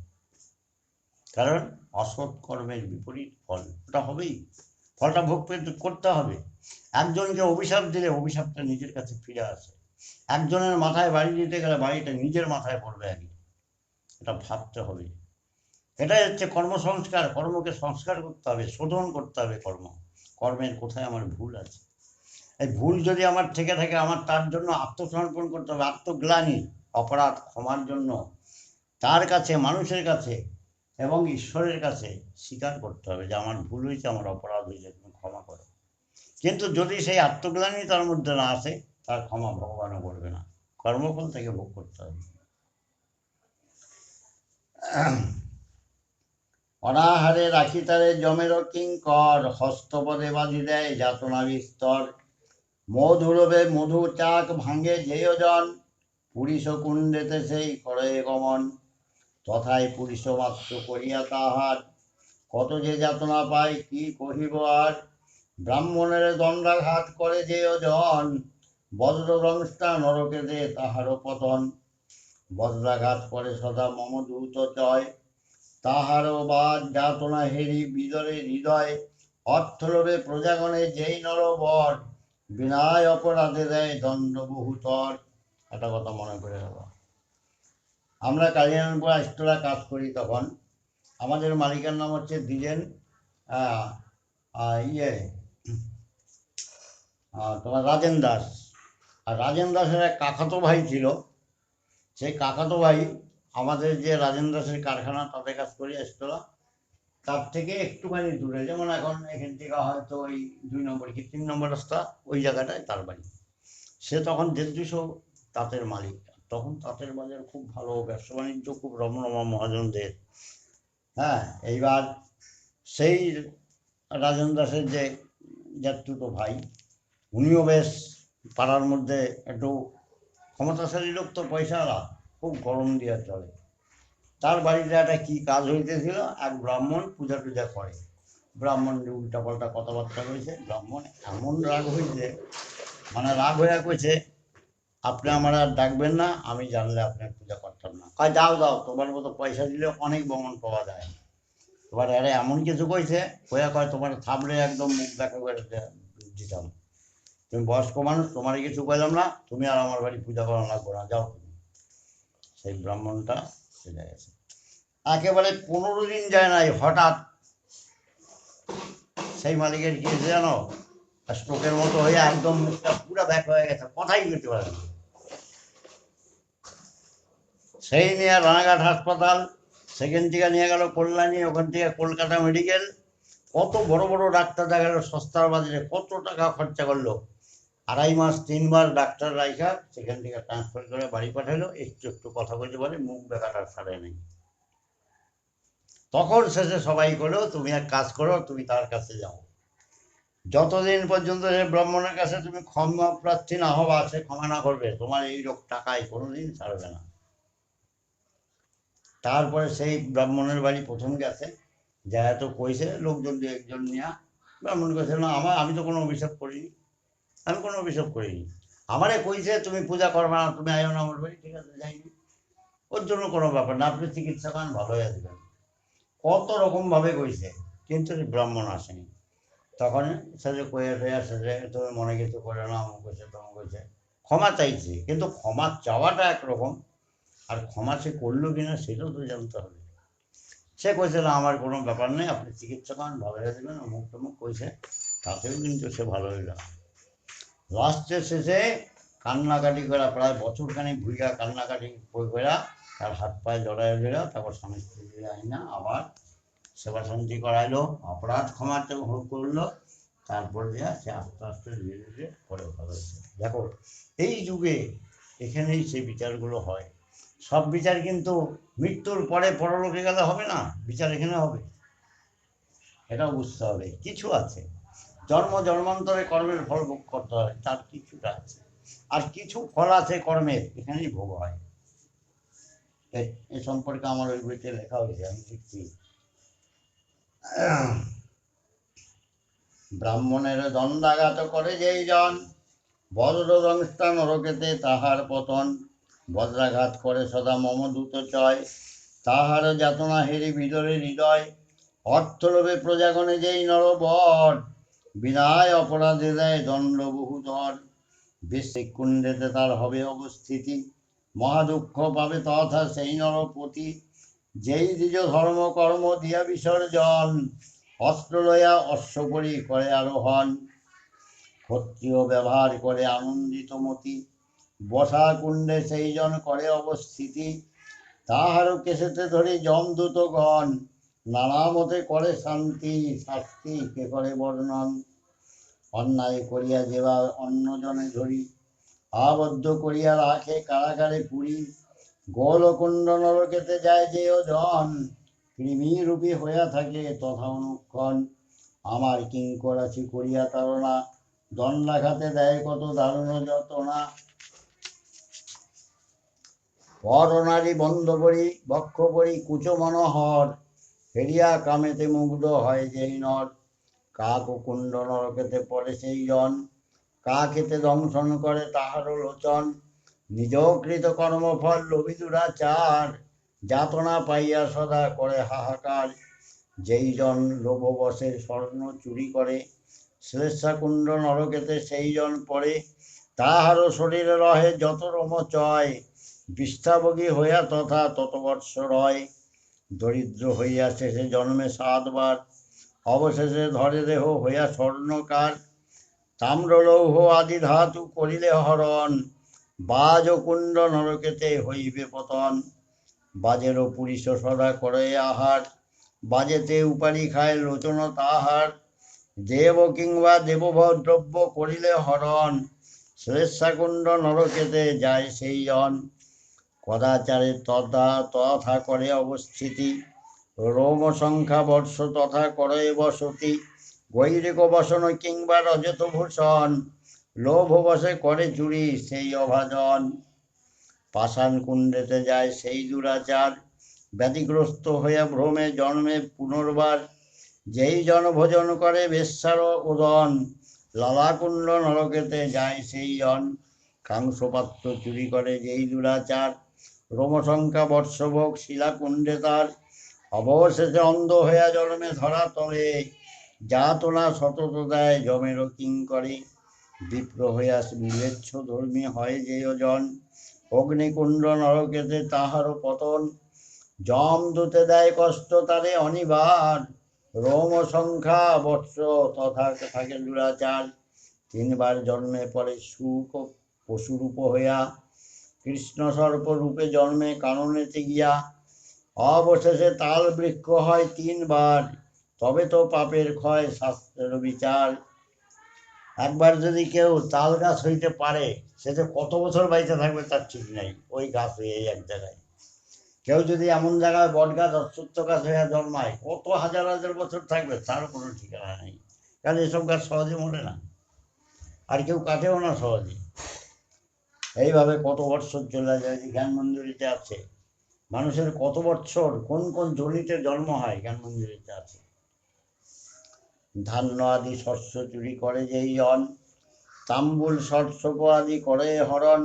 কারণ অসৎ কর্মের বিপরীত ফল, ওটা হবেই, ফলটা ভোগ করতে হবে। একজনকে অভিশাপ দিলে অভিশাপটা নিজের কাছে ফিরে আসে। একজনের মাথায় বাড়ি দিতে গেলে বাড়িটা নিজের মাথায় পড়বে আগে, এটা ভাবতে হবে। এটাই হচ্ছে কর্মসংস্কার। কর্মকে সংস্কার করতে হবে, শোধন করতে হবে। কর্মের কোথায় আমার ভুল আছে, এই ভুল যদি আমার থেকে থাকে, আমার তার জন্য আত্মসমর্পণ করতে হবে, আত্মগ্লানি, অপরাধ ক্ষমার জন্য তার কাছে, মানুষের কাছে এবং ঈশ্বরের কাছে স্বীকার করতে হবে যে আমার ভুল হয়েছে, আমার অপরাধ হয়েছে, তুমি ক্ষমা করো। কিন্তু যদি সেই আত্মগ্লানি তার মধ্যে না আসে, তার ক্ষমা ভগবানও করবে না, কর্মফল থেকে ভোগ করতে হবে। অনাহারে রাখি তারে জমের কিঙ্কর, হস্তপদে বাঁধি দেয় যাতনা বিস্তর। মধুরবে মধু চাক ভাঙে যেয়জন, পুরিশ কুণ্ডেতে সেই করে গমন। তথায় পুরিশ মাত্র করিয়া তাহার, কত যে যাতনা পায় কি কহিব আর। ব্রাহ্মণের দণ্ডাঘাত করে যেয়জন, বজ্রদংষ্টা নরকে দে তাহারও পতন। বজ্রাঘাত করে সদা মম দূত জয়, তাহারও বাদ যাতনা হেরি বিদরে হৃদয়। অর্থলোভে প্রজাগণে যেই নরবর, বিনায় অপরাধে দেয় দণ্ড বহুতর। একটা কথা মনে পড়ে গেল, আমরা কালিয়ানপুর আইস্তলা কাজ করি, তখন আমাদের মালিকের নাম হচ্ছে দ্বিজেন তোমার রাজেন দাস। আর রাজেন দাসের এক কাকাতো ভাই ছিল, সেই কাকাতো ভাই আমাদের যে রাজেন দাসের কারখানা, তাতে কাজ করি আইস্তলা, তার থেকে একটুখানি দূরে, যেমন এখন এখান থেকে হয়তো ওই 2 নম্বর কি 3 নম্বর রাস্তা, ওই জায়গাটায় তার বাড়ি। সে তখন 150 তাঁতের মালিক। তখন তাঁতের বাজার খুব ভালো, ব্যবসা বাণিজ্য খুব রমরমা মহাজনদের। হ্যাঁ, এইবার সেই রাজন দাসের যে জ্যাঠতুতো ভাই, উনিও বেশ পাড়ার মধ্যে একটু ক্ষমতাশালী লোক, তো পয়সাওয়ালা, খুব গরম দিয়া চলে। তার বাড়িতে একটা কি কাজ হইতেছিল, এক ব্রাহ্মণ পূজা টুজা করে, ব্রাহ্মণ উল্টা পাল্টা কথাবার্তা কইছে। ব্রাহ্মণ এমন রাগ হয়েছে, মানে রাগ হইয়া কইছে, আপনি আমার আর ডাকবেন না, আমি জানলে আপনার পূজা করতাম না। কয় যাও যাও, তোমার মতো পয়সা দিলে অনেক বমন পাওয়া যায়। এবার এরা এমন কিছু কইছে, কয়া কয় তোমার থামলে একদম মুখ দেখা করে দিতাম। তুমি বয়স্ক মানুষ, তোমারই কিছু কইলাম না, তুমি আর আমার বাড়ি পূজা করা লাগবো না, যাও তুমি। সেই ব্রাহ্মণটা চলে গেছে। একেবারে 15 দিন যায় নাই, হঠাৎ সেই মালিকের কি হয়েছে জানো, স্ট্রোকের মতো হয়ে একদম মুখটা পুরো ব্যাক হয়ে গেছে, কথাই বলতে পারে না। সেই নিয়ে রানাঘাট হাসপাতাল, সেখান থেকে নিয়ে গেল কল্যাণী, ওখান থেকে কলকাতা মেডিকেল, কত বড় বড় ডাক্তার দেখা গেল, সস্তার বাজারে কত টাকা খরচা করলো। 2.5 মাস 3 বার ডাক্তার রাইখা সেখান থেকে ট্রান্সফার করে বাড়ি পাঠালো। একটু একটু কথা বলতে পারে, মুখ দেখাটা ছাড়ে নেই। তখন শেষে সবাই করো তুমি এক কাজ করো, তুমি তার কাছে যাও, যতদিন পর্যন্ত সে ব্রাহ্মণের কাছে তুমি ক্ষমা প্রার্থী না হবা, সে ক্ষমা না করবে, তোমার এই রোগ টাকায় কোনোদিন ছাড়বে না। তারপরে সেই ব্রাহ্মণের বাড়ি প্রথম গেছে, যা এত কইছে লোকজন দু একজন নিয়ে, ব্রাহ্মণ কাছে না আমি তো কোনো অভিশাপ করিনি, আমি কোনো অভিশাপ করিনি, আমারে কইছে তুমি পূজা করবা না, তুমি আইও না আমার বাড়ি, ঠিক আছে যাইনি, ওর জন্য কোনো ব্যাপার না, আপনি চিকিৎসা করেন ভালো হয়ে যাবেন। কত রকম ভাবে কইছে, কিন্তু সেই ব্রাহ্মণ আসেনি। তখন সে কয়ে টয়ে সে তুমি মনে কিছু করে না, অমুক হয়েছে তমুক হয়েছে, ক্ষমা চাইছে, কিন্তু ক্ষমা চাওয়াটা একরকম, আর ক্ষমা সে করলো কিনা সেটাও তো জানতে হবে। সে কইছে না আমার কোনো ব্যাপার নেই, আপনি চিকিৎসা করেন ভালো হয়ে যাবেন, অমুক টমুক কইছে, তাতেও কিন্তু সে ভালো হইল না। লাস্টে শেষে কান্নাকাটি করা, প্রায় বছরখানিক ভুইয়া কান্নাকাটি করা, তার হাত পায়ে জড়াই দিল, তারপর স্বামী স্ত্রী আইনা আবার সেবা শান্তি করাইলো, অপরাধ ক্ষমাতে করলো, তারপর দিয়া সে আস্তে আস্তে ধীরে ধীরে পরে ভালো হয়েছে। দেখো এই যুগে এখানেই সেই বিচারগুলো হয়। সব বিচার কিন্তু মৃত্যুর পরে পরলোকে গেলে হবে না, বিচার এখানে হবে, এটাও বুঝতে হবে। কিছু আছে জন্ম জন্মান্তরে কর্মের ফল ভোগ করতে হয়, তার কিছুটা আছে, আর কিছু ফল আছে কর্মের, এখানেই ভোগ হয়। এ সম্পর্কে আমার ওই বইতে লেখা হয়েছে, আমি লিখছি। ব্রাহ্মণের দণ্ডাঘাত করে যেই জন, বজ্রদংষ্টা নরকেতে তাহার পতন, বজ্রাঘাত করে সদা মম দূত চয়, তাহার যাতনা হেরি বিদরে হৃদয়, অর্থলোভে প্রজাগণে যেই নরবর, বিনায় অপরাধে দেয় দণ্ড বহুধর, বেশি কুণ্ডেতে তার হবে অবস্থিতি, মহাদুঃখ পাবে তথা সেই নরপতি, যেই দ্বিজ ধর্ম কর্ম দিয়া বিসর্জন, অস্ত্র লইয়া অশ্বপরি করে আরোহণ, ক্ষত্রিয় ব্যবহার করে আনন্দিত মতি, বসা কুণ্ডে সেই জন করে অবস্থিতি, তাহারও কেসেতে ধরে যমদূতগণ, নানা মতে করে শান্তি শাস্তি কে করে বর্ণন, অন্যায় করিয়া যেবা অন্যজনে ধরি, আবদ্ধ করিয়া রাখে কারাগারে পুরী, গোলকুণ্ড নরকেতে যায় যে জন, কৃমিরূপী হইয়া থাকে তথা অনুক্ষণ, আমার কিঙ্করাশি করিয়া তারা, দণ্ডাঘাতে দেয় কত দারুণ যতনা, পরনারী বন্ধ করি বক্ষ করি কুচ মনোহর, ফেরিয়া কামেতে মুগ্ধ হয় যেই নর, কাক ও কুণ্ড নরকেতে পড়ে সেই জন, কাকেতে দংশন করে তাহারও লোচন, নিজকৃত কর্মফল লোভী দুরাচার, যাতনা পাইয়া সদা করে হাহাকার, যেই জন লোভবশে স্বর্ণ চুরি করে, শ্লেষাকুণ্ড নরকেতে সেই জন পড়ে, তাহারও শরীরে রহে যত রোমচয়, বিষ্ঠাভোগী হইয়া তথা তত বৎস রয়, দরিদ্র হইয়া শেষে জন্মে 7 বার, অবশেষে ধরে দেহ হইয়া স্বর্ণকার, তাম্রলৌহ আদি ধাতু করিলে হরণ, বাজ ও কুণ্ড নরকেতে হইবে পতন, বাজেরও পুরিশ সদা করে আহার, বাজেতে উপারি খায় লোচন তাহার, দেব কিংবা দেবভর দ্রব্য করিলে হরণ, শ্লেষাকুণ্ড নরকেতে যায় সেই জন, কদাচারে তথা করে অবস্থিতি, রোম সংখ্যা বর্ষ তথা করে বসতি, গৈরিক বসন কিংবা রজত ভূষণ, লোভ বসে করে চুরি সেই অভাজন, পাষাণ কুণ্ডেতে যায় সেই দুরাচার, ব্যাধিগ্রস্ত হইয়া ভ্রমে জন্মে পুনর্বার, যেই জন ভোজন করে বেশ্যার উদন, লালাকুণ্ড নরকেতে যায় সেই জন, কাংসপাত্র চুরি করে যেই দুরাচার, রোমসংখ্যা বর্ষভোগ শিলাকুণ্ডে তার, অবশেষে অন্ধ হইয়া জন্মে ধরা তলে, যাতনা সতত দেয় যমেরও কিঙ্করে, বিপ্র হইয়া বিবেচ্ছ ধর্মী হয় যেই জন, অগ্নিকুণ্ড নরকেতে তাহারও পতন, যমদূতে দেয় কষ্ট তারে অনিবার, রোম সংখ্যা বৎস তথা থাকে দুরাচার, 3 বার জন্মে পরে সুখ পশুরূপ হইয়া, কৃষ্ণ সর্প রূপে জন্মে কাননেতে গিয়া, অবশেষে তাল বৃক্ষ হয় 3 বার, তবে তো পাপের ক্ষয় শাস্ত্রের বিচার। একবার যদি কেউ তাল গাছ হইতে পারে, সে যে কত বছর বাইতে থাকবে তার ঠিক নাই, ওই গাছ হয়ে এক জায়গায়। কেউ যদি এমন জায়গায় বট গাছ অশ্বত্থ গাছ হয়ে জন্মায়, কত হাজার হাজার বছর থাকবে তার কোনো ঠিকানা নেই। কারণ এসব গাছ সহজে মরে না, আর কেউ কাটেও না সহজে। এইভাবে কত বৎসর চলে যায়। যে জ্ঞান মঞ্জুরিতে আছে মানুষের কত বৎসর কোন কোন জনিতে জন্ম হয়, জ্ঞান মঞ্জুরিতে আছে। ধান্য আদি শস্য চুরি করে যেই জন, তাম্বুল শস্যপ আদি করে হরণ,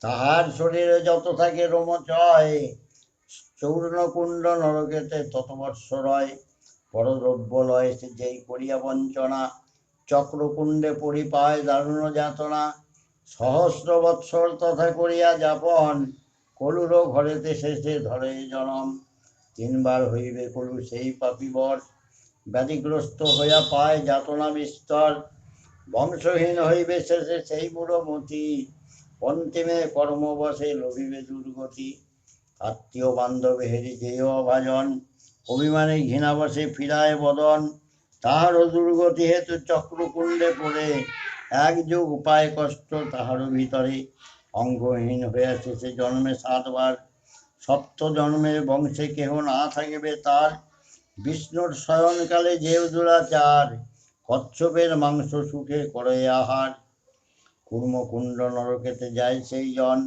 তাহার শরীরে যত থাকে রোমচয়, চূর্ণকুণ্ড নরকেতে তত বৎসর হয়। পরদ্রব্য লয় সে যেই করিয়া বঞ্চনা, চক্রকুণ্ডে পরিপায় দারুণ যাতনা। সহস্র বৎসর তথা করিয়া যাপন, কলুর ঘরেতে শেষে ধরে জনম। তিনবার হইবে কলু সেই পাপী বর্ষ, ব্যাধিগ্রস্ত হইয়া পায় যাতনা বিস্তর। বংশহীন হইবে শেষে সেই বুড়ো মতি, অন্তিমে কর্মবশে লভিবে দুর্গতি। আত্মীয় বান্ধব হেরি যেয় অভাজন, অভিমানে ঘৃণাবশে ফিরায় বদন। তাহারও দুর্গতি হেতু চক্রকুণ্ডে পড়ে, এক যুগ পায় কষ্ট তাহারও ভিতরে। অঙ্গহীন হইয়া শেষে জন্মে 7 বার, সপ্ত জন্মের বংশে কেহ না থাকিবে তার। বিষ্ণুর শয়নকালে যেও দুরাচার, কচ্ছপের মাংস সুখে করে আহার। কুর্মকুণ্ড নরকেতে যায় সেই জন,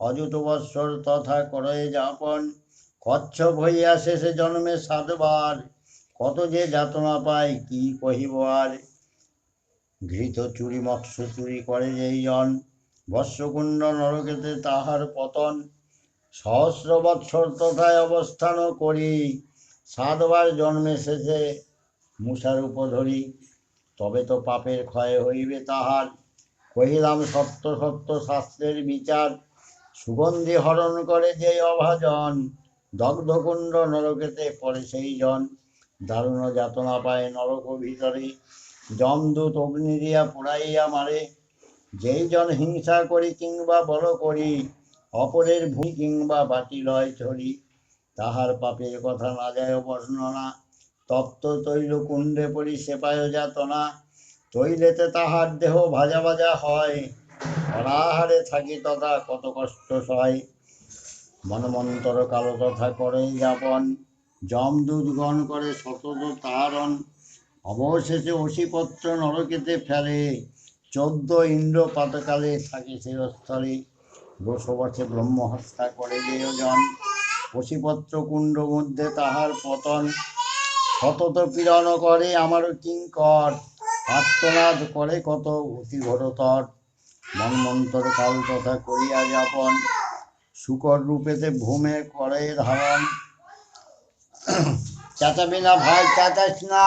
অযুত বৎসর তথা করে যাপন। কচ্ছপ হইয়া শেষে জন্মে 7 বার, কত যে যাতনা পায় কি কহিব আর। ঘৃত চুরি মৎস্য চুরি করে যেই জন, বৎসকুণ্ড নরকেতে তাহার পতন। সহস্র বৎসর তথায় অবস্থান করি, 7 বার জন্মে শেষে মূষার উপধরি। তবে তো পাপের ক্ষয় হইবে তাহার, কহিলাম সত্য সত্য শাস্ত্রের বিচার। সুগন্ধি হরণ করে যে অভাজন, দগ্ধকুণ্ড নরকেতে পড়ে সেই জন। দারুণ যাতনা পায় নরক ভিতরে, যমদূত অগ্নি দিয়া পুড়াইয়া মারে। যেই জন হিংসা করি কিংবা বল করি, অপরের ভূমি কিংবা বাটি লয় ছড়ি। তাহার পাপের কথা না যায় বর্ণনা, তপ্ত তৈল কুণ্ডে পড়ি সেপায় যাতনা। তৈলেতে তাহার দেহ ভাজা ভাজা হয়, অনাহারে থাকি তথা কত কষ্ট সয়। মনমন্তর কালো তথা করে যাপন, যমদূতগণ করে সতত তারণ। অবশেষে অসিপত্র নরকেতে ফেলে, 14 ইন্দ্র পাতকালে থাকে শিরস্থলে। রোষবশে ব্রহ্ম হত্যা করে যেজন, অসিপত্র কুণ্ড মধ্যে তাহার পতন। সতত পীড়ন করে আমারও কিঙ্কর, আত্মনাদ করে কত অতি ঘোরতর। মন্বন্তর কাল তথা করিয়া যাপন, শুকর রূপেতে ভূমে করে ধারণ। চেঁচাবি না ভাই, চেঁচাস না।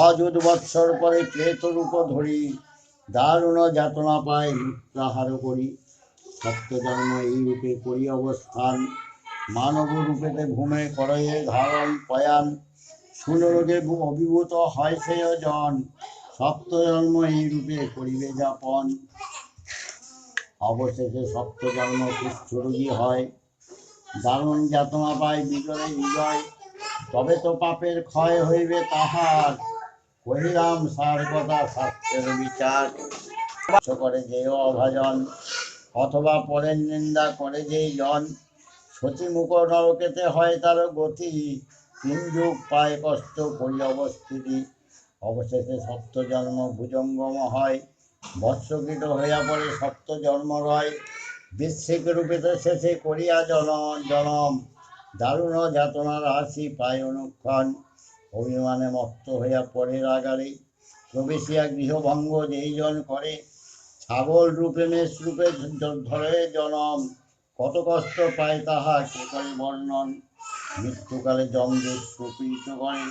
অযুত বৎসর পরে প্রেত রূপ ধরি, দারুণ যাতনা পায় মূত্রাহার করি। সপ্ত জন্ম এই রূপে করি অবস্থান, মানব রূপেতে ভূমে করে ধারণ পয়ান। সুররোগে অভিভূত হয় সেই জন, সপ্ত জন্ম এই রূপে করিবে যাপন। অবশেষে সপ্ত জন্ম কুষ্ঠরোগী হয়, দারুণ যাতনা পায় বিজয় বিজয়। তবে তো পাপের ক্ষয় হইবে তাহার, কহিলাম সার কথা শাস্ত্রের বিচার। করে যেও অভাজন, অথবা পরের নিন্দা করে যেই জন, সতীমুখ নরকেতে হয় তার গতি। 3 যুগ পায় কষ্ট করি অবস্থিতি। অবশেষে সপ্ত জন্ম ভুজঙ্গম হয়, বৎসকৃত হইয়া পড়ে সপ্ত জন্ম রয়। বৃশ্চিক রূপেতে শেষে করিয়া জনম, দারুণ যাতনার হাসি পায় অনুক্ষণ। অভিমানে মত্ত হইয়া পড়ে রাগারে, প্রবেশিয়া গৃহভঙ্গ যেই জন করে। ছাগল রূপে মেষ রূপে ধরে জনম, কত কষ্ট পায় তাহা কে করে বর্ণন। মৃত্যুকালে যমদূত সুপীড়িত করে,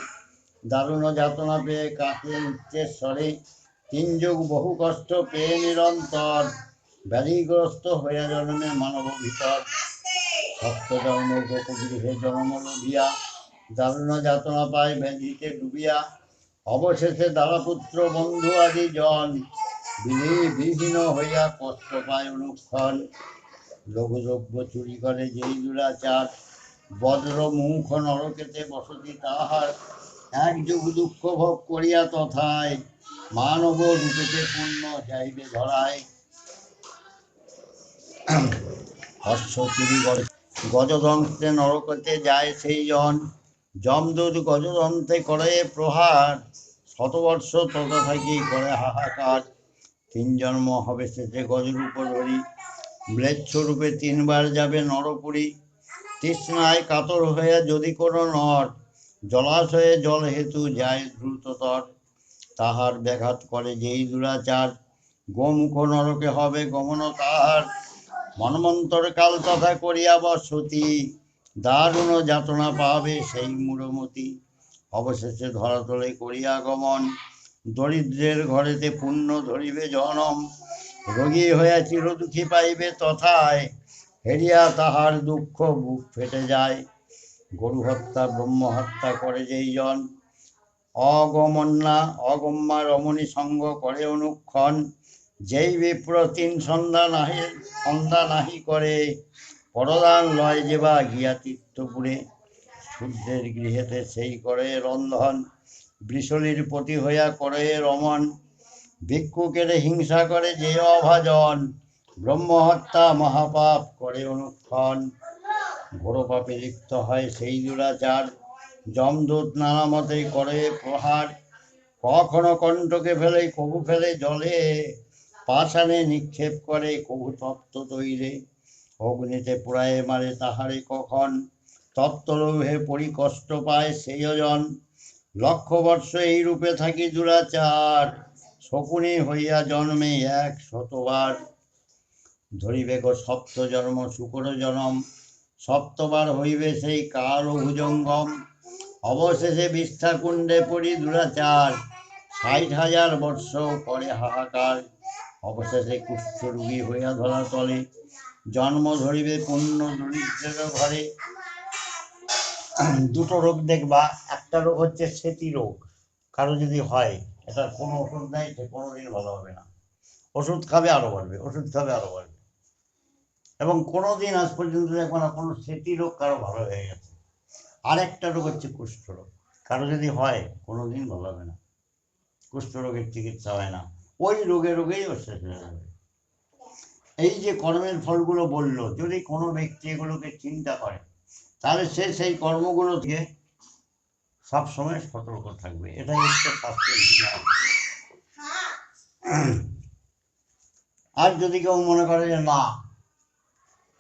দারুণ যাতনা পেয়ে কাকে নিত্যেশ্বরে। 3 যুগ বহু কষ্ট পেয়ে নিরন্তর, ব্যাধিগ্রস্ত হইয়া জন্মে মানব ভিতর। সপ্ত জন্ম গোপগৃহে জন্ম লভিয়া, দারুণ যাতনা পায় ব্যাধিতে ডুবিয়া। অবশেষে দারাপুত্র বন্ধু আদি জন, বিহীন হইয়া কষ্ট পায় অনুক্ষণ। লঘুদ্রব্য চুরি করে যেই দুরাচার, বজ্র মুখ নরকেতে বসতি তাহার। 1 যুগ দুঃখ ভোগ করিয়া তথায়, মানব রূপেতে পুণ্য যাইবে ধরায়। হর্ষ চুরি করে গজদংশে নরকতে যায় সেই জন, যমদূত গজদন্তে করে প্রহার, শতবর্ষ তত থাকি করে হাহাকার। 3 জন্ম হবে শেষে গজরূপ ধরি, ম্লেচ্ছরূপে 3 বার যাবে নরপুরী। তৃষ্ণায় কাতর হয়ে যদি কোনো নর, জলাশয়ে জল হেতু যায় দ্রুততর। তাহার ব্যাঘাত করে যেই দুরাচার, গোমুখ নরকে হবে গমন তাহার। মন্বন্তর কাল তথা করিয়া বসতি, দারুণ যাতনা পাবে সেই মূঢ়মতি। অবশেষে ধরাতলে করিয়া গমন, দরিদ্রের ঘরেতে পুণ্য ধরিবে জনম। রোগী হইয়া চিরদুঃখী পাইবে তথায়, হেরিয়া তাহার দুঃখ বুক ফেটে যায়। গরু হত্যা ব্রহ্ম হত্যা করে যেই জন, অগম্যা রমণী সঙ্গ করে অনুক্ষণ। যেই বিপ্র 3 সন্ধ্যা নাহি করে, পরদান লয় যেবা গিয়া তীর্থপুরে। শূদ্রের গৃহেতে সেই করে রন্ধন, বৃষলির পতি হইয়া করে রমন। ভিক্ষুকের হিংসা করে যে অভাজন, ব্রহ্মহত্যা মহাপাপ করে অনুক্ষণ। ঘোর পাপে লিপ্ত হয় সেই দুরাচার, যমদূত নানা মতে করে প্রহার। কখনো কণ্টকে ফেলে কবু ফেলে জলে, পাষাণে নিক্ষেপ করে কবু তপ্ত তৈরে। অগ্নিতে পুড়ায়ে মারে তাহারে কখন, তত্ত্বলোভে পরি কষ্ট পায় সেই জন। 1,00,000 বর্ষ এই রূপে থাকি দুরাচার, শকুনি হইয়া জন্মে 100 বার। ধরিবে গো 7 জন্ম শুকর জনম, 7 বার হইবে সেই কাল ও ভুজঙ্গম। অবশেষে বিষ্ঠাকুণ্ডে পড়ি দুরাচার, 60,000 বর্ষ করে হাহাকার। অবশেষে কুষ্ঠরোগী হইয়া ধরা তলে, জন্ম ধরিবে পুণ্য দরিদ্রের ঘরে। 2টো রোগ দেখবা, একটা রোগ হচ্ছে সেতি রোগ, কারো যদি হয় এটার কোনো ওষুধ নাই, সে কোনোদিন ভালো হবে না। ওষুধ খাবে আরো বাড়বে, ওষুধ খাবে আরো বাড়বে, এবং কোনোদিন আজ পর্যন্ত দেখবো না কোনো সেতি রোগ কারো ভালো হয়ে গেছে। আরেকটা রোগ হচ্ছে কুষ্ঠরোগ, কারো যদি হয় কোনোদিন ভালো হবে না, কুষ্ঠরোগের চিকিৎসা হয় না, ওই রোগেই ও শেষ হয়ে যাবে। এই যে কর্মের ফলগুলো বললো, যদি কোনো ব্যক্তি এগুলোকে চিন্তা করে, তাহলে সে সেই কর্মগুলো থেকে সবসময় সতর্ক থাকবে। এটাই হচ্ছে শাস্ত্রের বিধান। আর যদি কেউ মনে করে যে না,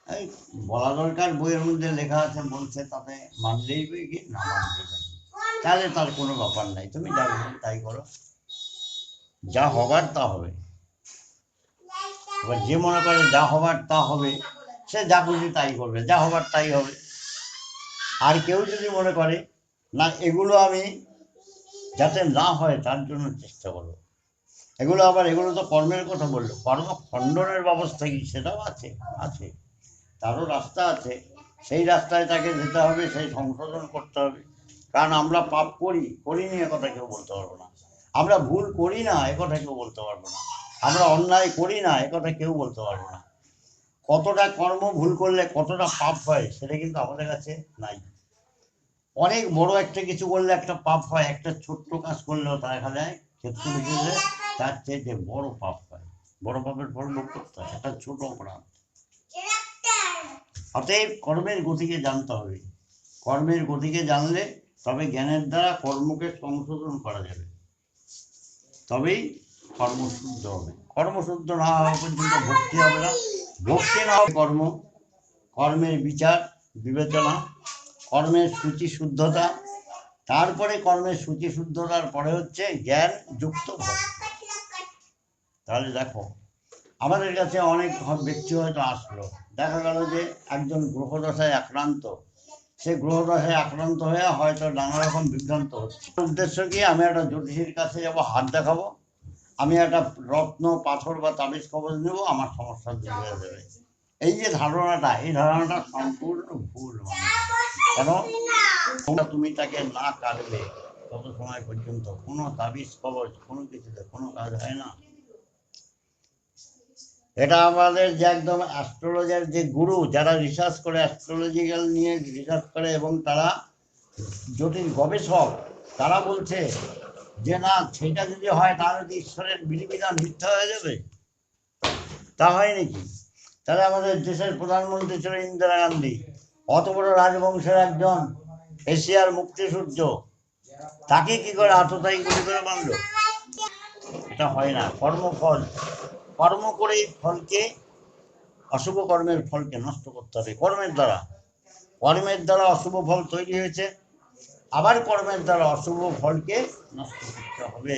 এই বলা দরকার, বইয়ের মধ্যে লেখা আছে বলছে, তাতে মানলেই কি না মানলেই কি, তাহলে তার কোনো ব্যাপার নাই, তুমি যা বলবে তাই করো, যা হবার তা হবে। এবার যে মনে করে যা হবার তা হবে, সে যা খুশি তাই করবে, যা হবার তাই হবে। আর কেউ যদি মনে করে না এগুলো আমি যাতে না হয় তার জন্য চেষ্টা করবো, এগুলো তো কর্মের কথা বললো, কর্ম খণ্ডনের ব্যবস্থা কি সেটাও আছে, তারও রাস্তা আছে, সেই রাস্তায় তাকে যেতে হবে, সেই সংশোধন করতে হবে। কারণ আমরা পাপ করিনি একথা কেউ বলতে পারবো না, আমরা ভুল করি না একথা কেউ বলতে পারবো না, আমরা অন্যায় করি না একথা কেউ বলতে পারবো না। কতটা কর্ম ভুল করলে কতটা পাপ হয় সেটা কিন্তু আমাদের কাছে নাই। অনেক বড় একটা কিছু করলে একটা পাপ হয়, একটা ছোট্ট কাজ করলেও তা দেখা যায় ক্ষেত্র বিশেষে তার চেয়ে বড় পাপ হয়, বড় পাপের ফল ভোগ করতে হয় একটা ছোট অপরাধ। অতএব কর্মের গতিকে জানতে হবে, কর্মের গতিকে জানলে তবে জ্ঞানের দ্বারা কর্মকে সংশোধন করা যাবে, তবেই কর্মশুদ্ধ হবে। কর্মশুদ্ধ না হওয়া পর্যন্ত ভক্তি হবে না, ভক্তি না হবে কর্মের বিচার বিবেচনা, কর্মের সূচি শুদ্ধতা, তারপরে কর্মের সূচি শুদ্ধতার পরে হচ্ছে জ্ঞান যুক্ত ভক্তি। তাহলে দেখো, আমাদের কাছে অনেক ব্যক্তি হয়তো আসলো, দেখা গেল যে একজন গ্রহদশায় আক্রান্ত, সে গ্রহদশায় আক্রান্ত হয়ে হয়তো নানা রকম বিভ্রান্ত হচ্ছে। উদ্দেশ্য কি, আমি একটা জ্যোতিষীর কাছে যাবো, হাত দেখাবো, আমি একটা রত্ন পাথর বা তাবিজ কবজ নেবো, আমার সমস্যা দূর হয়ে যাবে। এই যে ধারণাটা, এই ধারণাটা সম্পূর্ণ ভুল। কেন? তুমি তাকে না কাটবে তত সময় পর্যন্ত কোনো তাবিজ কবজ কোনো কিছুতে কোনো কাজ হয় না। এটা আমাদের যে একদম অ্যাস্ট্রোলজার যে গুরু, যারা রিসার্চ করে, অ্যাস্ট্রোলজিক্যাল নিয়ে রিসার্চ করে এবং তারা জ্যোতিষ গবেষক, তারা বলছে যে না, সেটা যদি হয় তাহলে তো ঈশ্বরের বিধিবিধান মিথ্যা হয়ে যাবে। তা হয় নাকি? তাহলে আমাদের দেশের প্রধানমন্ত্রী ছিল ইন্দিরা গান্ধী, অত বড় রাজবংশের একজন এশিয়ার মুক্তিসূর্য, তাকে কি করে আততায়ী গুলি করে মারল? এটা হয় না। কর্মফল, কর্ম করে ফলকে, অশুভ কর্মের ফলকে নষ্ট করতে হবে কর্মের দ্বারা। কর্মের দ্বারা অশুভ ফল তৈরি হয়েছে, আবার কর্মের দ্বারা অশুভ ফলকে নষ্ট করতে হবে।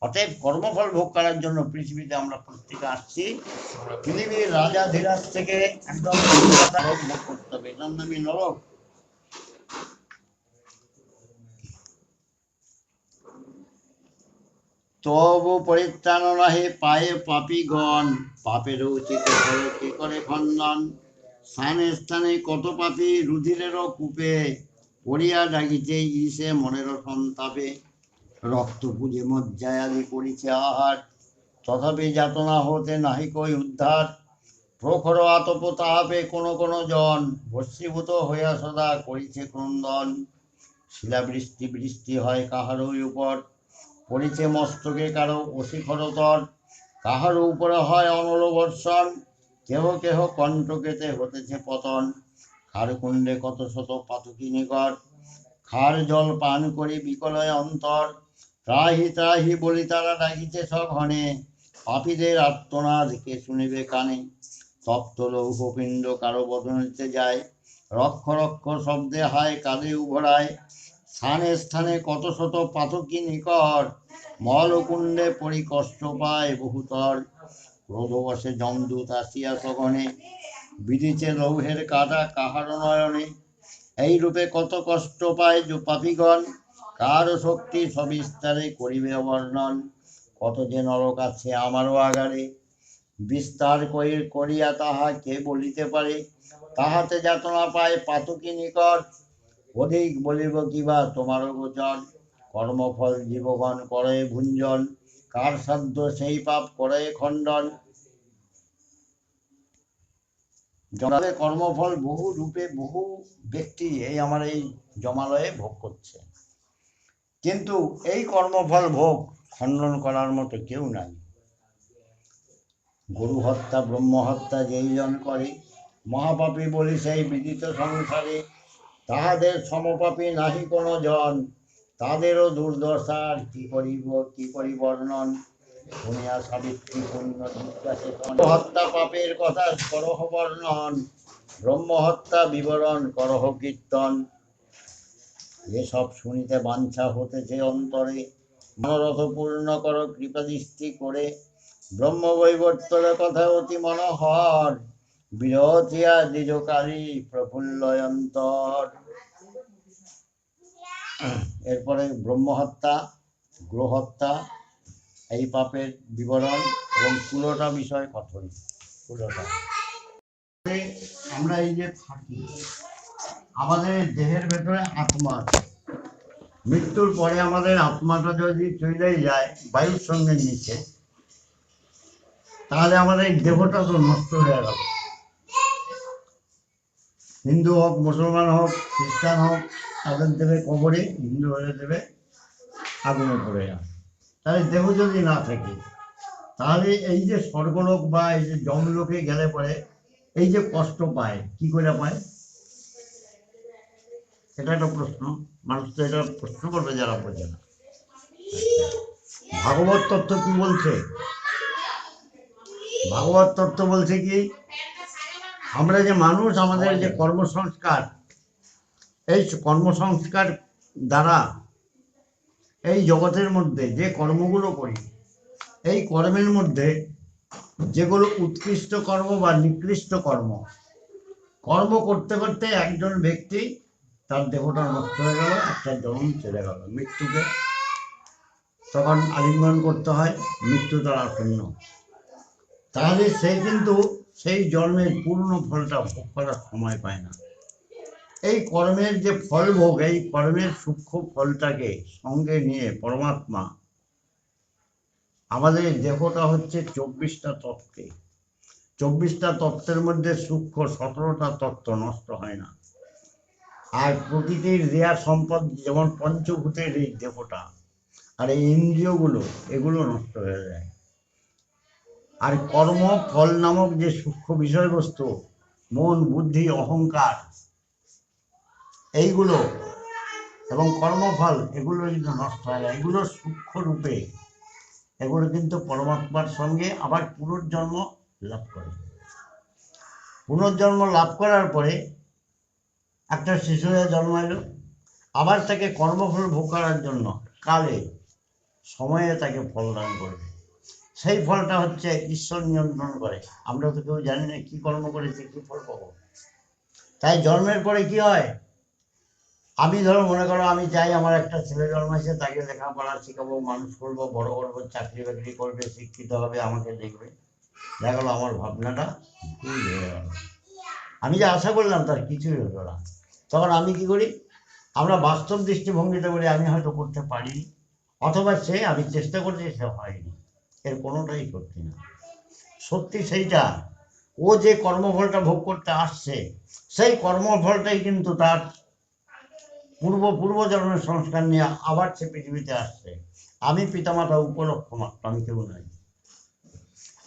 অতএব কর্মফল ভোগ করার জন্য পৃথিবীতে আমরা প্রত্যেকে আসছি। পৃথিবীর রাজা ধীরাজ থেকে একদম ভোগ করতে হবে, এটার নামই নরক। তবু পরিত্রাণ নাহি পায়ে পাপীগণ, পাপের উচিত কি করে খণ্ডন। স্থানে স্থানে কত পাপী রুধিরেরও কূপে, পড়িয়া ডাকিছে ইসে মনের সন্তাপে। রক্ত পুজে মজ্জায় আদি করিছে আহার, তথাপি যাতনা হতে নাহি কই উদ্ধার। প্রখর আতপ তাহাপে কোন জন, ভস্মীভূত হইয়া সদা করিছে ক্রন্দন। শিলাবৃষ্টি বৃষ্টি হয় কাহারই উপর, পড়িছে মস্তকে কারো অশিখরতর। কাহারও উপরে হয় অনল বর্ষণ, কেহ কেহ কণ্টকেতে হতেছে পতন। খারকুণ্ডে কত শত পাতকী নিকট, খার জল পান করি বিকলয় অন্তর। ত্রাহি ত্রাহি বলি তারা ডাকিছে সঘনে, পাপীদের আর্তনাদ কে শুনিবে কানে। তপ্ত লৌহপিণ্ড কারো বদনিতে যায়, রক্ষ রক্ষ শব্দে হায় কাঁদে উভরায়। স্থানে স্থানে কত শত পাতকী নিকট, মলকুণ্ডে পরি কষ্ট পায় বহুতর। ক্রোধবশে যমদূত আসিয়া সঘনে, বিধিছে লৌহের কাটা কাহার নয়নে। এই রূপে কত কষ্ট পায় যে পাপীগণ, কার শক্তি সবিস্তারে করিবে বর্ণন। কত যে নরক আছে আমারও আগারে, বিস্তার করিয়া তাহা কে বলিতে পারে। তাহাতে যাতনা পায় পাতকী নিকট, অধিক বলিব কিবা তোমারও গোচর। কর্মফল জীবগণ করে ভুঞ্জন, কার সাধ্য সেই পাপ করে খণ্ডন। জমালে কর্মফল বহু রূপে বহু ব্যক্তি এই আমার এই জমালয়ে ভোগ করছে, কিন্তু এই কর্মফল ভোগ খণ্ডন করার মতো কেউ নাই। গরু হত্যা ব্রহ্ম হত্যা যেই জন করে, মহাপাপী বলি সেই বিদিত সংসারে। তাহাদের সমপাপী নাহি কোনো জন, তাদেরও দুর্দশার কি করি বর্ণন। শুনিয়া সাবিত্রী পুণ্য জিজ্ঞাসে হত্যা পাপের কথা করহ বর্ণন, ব্রহ্ম হত্যা বিবরণ করহ কীর্তন। এসব শুনিতে বাঞ্ছা হতেছে অন্তরে, মনোরথ পূর্ণ কর কৃপা দৃষ্টি করে। ব্রহ্মবৈবর্তর কথা অতি মনোহর, বিরতিয়া দ্বিজকারী প্রফুল্লয়ন্তর। এরপরে ব্রহ্মহত্যা, গ্রহত্যা, এই পাপের বিবরণ এবং কুলটা বিষয় কঠোর। কুলটা আমরা এই যে থাকি, আমাদের দেহের ভেতরে আত্মা আছে। মৃত্যুর পরে আমাদের আত্মাটা যদি চলে যায় বায়ুর সঙ্গে মিশে, তাহলে আমাদের দেহটা তো নষ্ট হয়ে গেল। হিন্দু হোক, মুসলমান হোক, খ্রিস্টান হোক, তাদের দেবে কবরে, হিন্দু হয়ে দেবে আগুনে পড়ে যায়। তাহলে দেহ যদি না থাকে, তাহলে এই যে স্বর্গলোক বা এই যে যমলোকে গেলে পরে এই যে কষ্ট পায়, কি করে পায়? এটা একটা প্রশ্ন, মানুষ তো এটা প্রশ্ন করবে যারা বোঝে না। ভাগবত তত্ত্ব কি বলছে? ভাগবত তত্ত্ব বলছে কি, আমরা যে মানুষ, আমাদের যে কর্মসংস্কার, এই কর্মসংস্কার দ্বারা এই জগতের মধ্যে যে কর্মগুলো করি, এই কর্মের মধ্যে যেগুলো উৎকৃষ্ট কর্ম বা নিকৃষ্ট কর্ম, কর্ম করতে করতে একজন ব্যক্তি তার দেহটা নষ্ট হয়ে গেল, একটা জন্ম চলে গেল, মৃত্যুকে তখন আলিঙ্গন করতে হয়, মৃত্যু তার আসন্ন। তাহলে সে কিন্তু সেই জন্মের পূর্ণ ফলটা ভোগ করার সময় পায় না। এই কর্মের যে ফল ভোগ, এই কর্মের সূক্ষ্ম ফলটাকে সঙ্গে নিয়ে পরমাত্মা, আমাদের দেহটা হচ্ছে 24টা তত্ত্বে, 24টা তত্ত্বের মধ্যে সূক্ষ্ম 17টা তত্ত্ব নষ্ট হয় না। আর প্রকৃতির দেয়া সম্পদ যেমন পঞ্চভূতের এই দেহটা আর এই ইন্দ্রিয়গুলো, এগুলো নষ্ট হয়ে যায়। আর কর্ম ফল নামক যে সূক্ষ্ম বিষয়বস্তু, মন বুদ্ধি অহংকার, এইগুলো এবং কর্মফল এগুলো কিন্তু নষ্ট হয় না, এগুলো সূক্ষ্ম রূপে এগুলো কিন্তু পরমাত্মার সঙ্গে আবার পুনর্জন্ম লাভ করে। পুনর্জন্ম লাভ করার পরে একটা শিশু হয়ে জন্মাইল, আবার তাকে কর্মফল ভোগ করার জন্য কালে সময়ে তাকে ফল দান করবে। সেই ফলটা হচ্ছে ঈশ্বর নিয়ন্ত্রণ করে, আমরা তো কেউ জানি না কি কর্ম করেছি কি ফল পাবো। তাই জন্মের পরে কি হয়, আমি ধরো মনে করো আমি চাই আমার একটা ছেলে জন্মাইছে, তাকে লেখাপড়া শেখাবো, মানুষ করবো, বড় করবো, চাকরি বাকরি করবে, শিক্ষিত হবে, আমাকে দেখবে। দেখা গেলো আমার ভাবনাটা ভুল হয়ে গেল, আমি যে আশা করলাম তার কিছুই হলো না। তখন আমি কি করি, আমরা বাস্তব দৃষ্টিভঙ্গিতে বলি আমি হয়তো করতে পারিনি, অথবা সে আমি চেষ্টা করছি সে হয়নি, এর কোনোটাই সত্যি না। সত্যি সেইটা, ও যে কর্মফলটা ভোগ করতে আসছে সেই কর্মফলটাই কিন্তু তার পূর্বজন্মের সংস্কার নিয়ে আবার সে পৃথিবীতে আসছে। আমি পিতামাতা উপলক্ষ মাত্র, আমি কেউ নাই।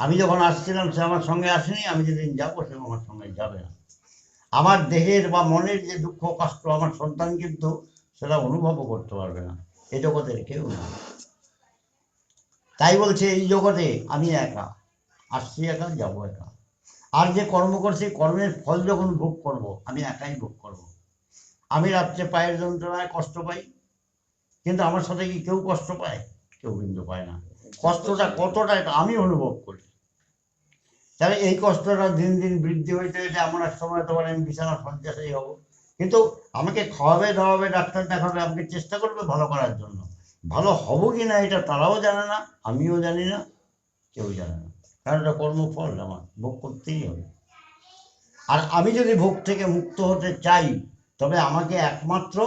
আমি যখন আসছিলাম সে আমার সঙ্গে আসেনি, আমি যেদিন যাবো সে আমার সঙ্গে যাবে না। আমার দেহের বা মনের যে দুঃখ কষ্ট আমার সন্তান কিন্তু সেটা অনুভবও করতে পারবে না, এ জগতের কেউ না। তাই বলছে এই জগতে আমি একা, আসছি একা, যাবো একা। আর যে কর্ম করছি কর্মের ফল যখন ভোগ করব আমি একাই ভোগ করব। আমি রাত্রে পায়ের যন্ত্রণায় কষ্ট পাই, কিন্তু আমার সাথে কি কেউ কষ্ট পায়? কেউ কিন্তু পায় না। কষ্টটা কতটা এটা আমি অনুভব করি। তাহলে এই কষ্টটা দিন দিন বৃদ্ধি হইতে হইতে এমন এক সময় তোমার আমি বিছানা শয্যাশায়ী হব, কিন্তু আমাকে খাওয়াবে দাওয়াবে, ডাক্তার দেখাবে, আমাকে চেষ্টা করবে ভালো করার জন্য। ভালো হব কি না এটা তারাও জানে না, আমিও জানি না, কেউ জানে না, কারণ এটা কর্মফল আমার ভোগ করতেই হবে। আর আমি যদি ভোগ থেকে মুক্ত হতে চাই তবে আমাকে একমাত্র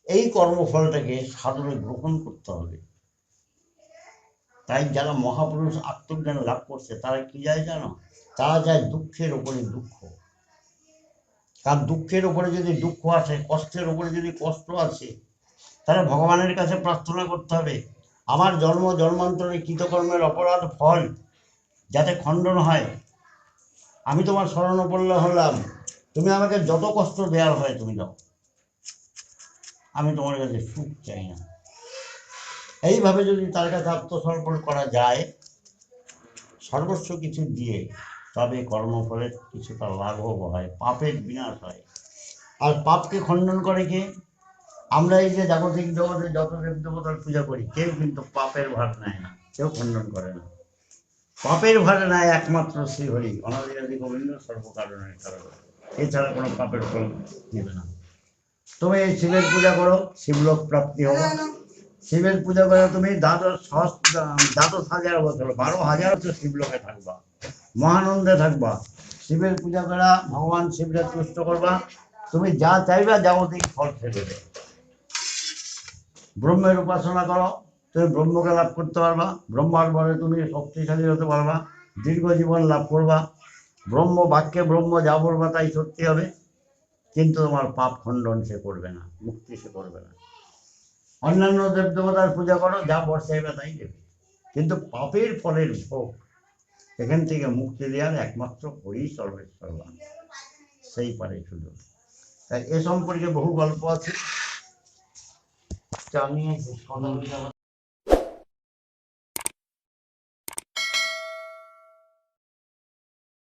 এই কর্মফলটাকে সাদরে গ্রহণ করতে হবে। তাই যারা মহাপুরুষ আত্মজ্ঞান লাভ করছে তারা কি যায় জানো, তারা যায় দুঃখের ওপরে দুঃখ। কারণ দুঃখের ওপরে যদি দুঃখ আসে, কষ্টের ওপরে যদি কষ্ট আসে, তাহলে ভগবানের কাছে প্রার্থনা করতে হবে আমার জন্ম জন্মান্তরে কৃতকর্মের অপরাধ ফল যাতে খণ্ডন হয়। আমি তোমার শরণাপন্ন হলাম, তুমি আমাকে যত কষ্ট দেওয়ার হয় তুমি দাও, আমি তোমার কাছে সুখ চাই না। এইভাবে যদি তার কাছে আত্মসমর্পণ করা যায় সর্বস্ব কিছু দিয়ে, তবে কর্মফলের কিছুটা লাঘব হয়, পাপের বিনাশ হয়। আর পাপকে খণ্ডন করে কে? আমরা এই যে জাগতিক জগতে যত দেব দেবতার পূজা করি কেউ কিন্তু পাপের ভার নেয় না, কেউ খণ্ডন করে না। পাপের ভার নেয় একমাত্র শ্রীহরি, অনাদিরাদি গোবিন্দ, সর্বকারণের কারণ, এছাড়া কোনো পাপের ফল নেবে না। তুমি এই শিবের পূজা করো, শিবলোক প্রাপ্তি হবে। শিবের পূজা করে তুমি দ্বাদশ 10,000 বছর, 12,000 বছর শিবলোকে থাকবা, মহানন্দে থাকবা। শিবের পূজা করা, ভগবান শিবকে তুষ্ট করবা, তুমি যা চাইবা যাবতীয় ফল সে দেবে। ব্রহ্মের উপাসনা করো, তুমি ব্রহ্মকে লাভ করতে পারবা, ব্রহ্মার বলে তুমি শক্তিশালী হতে পারবা, দীর্ঘ জীবন লাভ করবা। ব্রহ্ম বাক্যে ব্রহ্ম যা বলবা তাই সত্যি হবে, কিন্তু তোমার পাপ খণ্ডন সে করবে না, মুক্তি সে করবে না। অন্যান্য দেব দেবতার পূজা করো, যা বর্ষাইবে তাই দেবে, কিন্তু পাপের ফলের ভোগ এখান থেকে মুক্তি দেওয়ার একমাত্র হরি সর্বেশ্বর, সেই পারে শুধু। তাই এ সম্পর্কে বহু গল্প আছে, জানিয়ে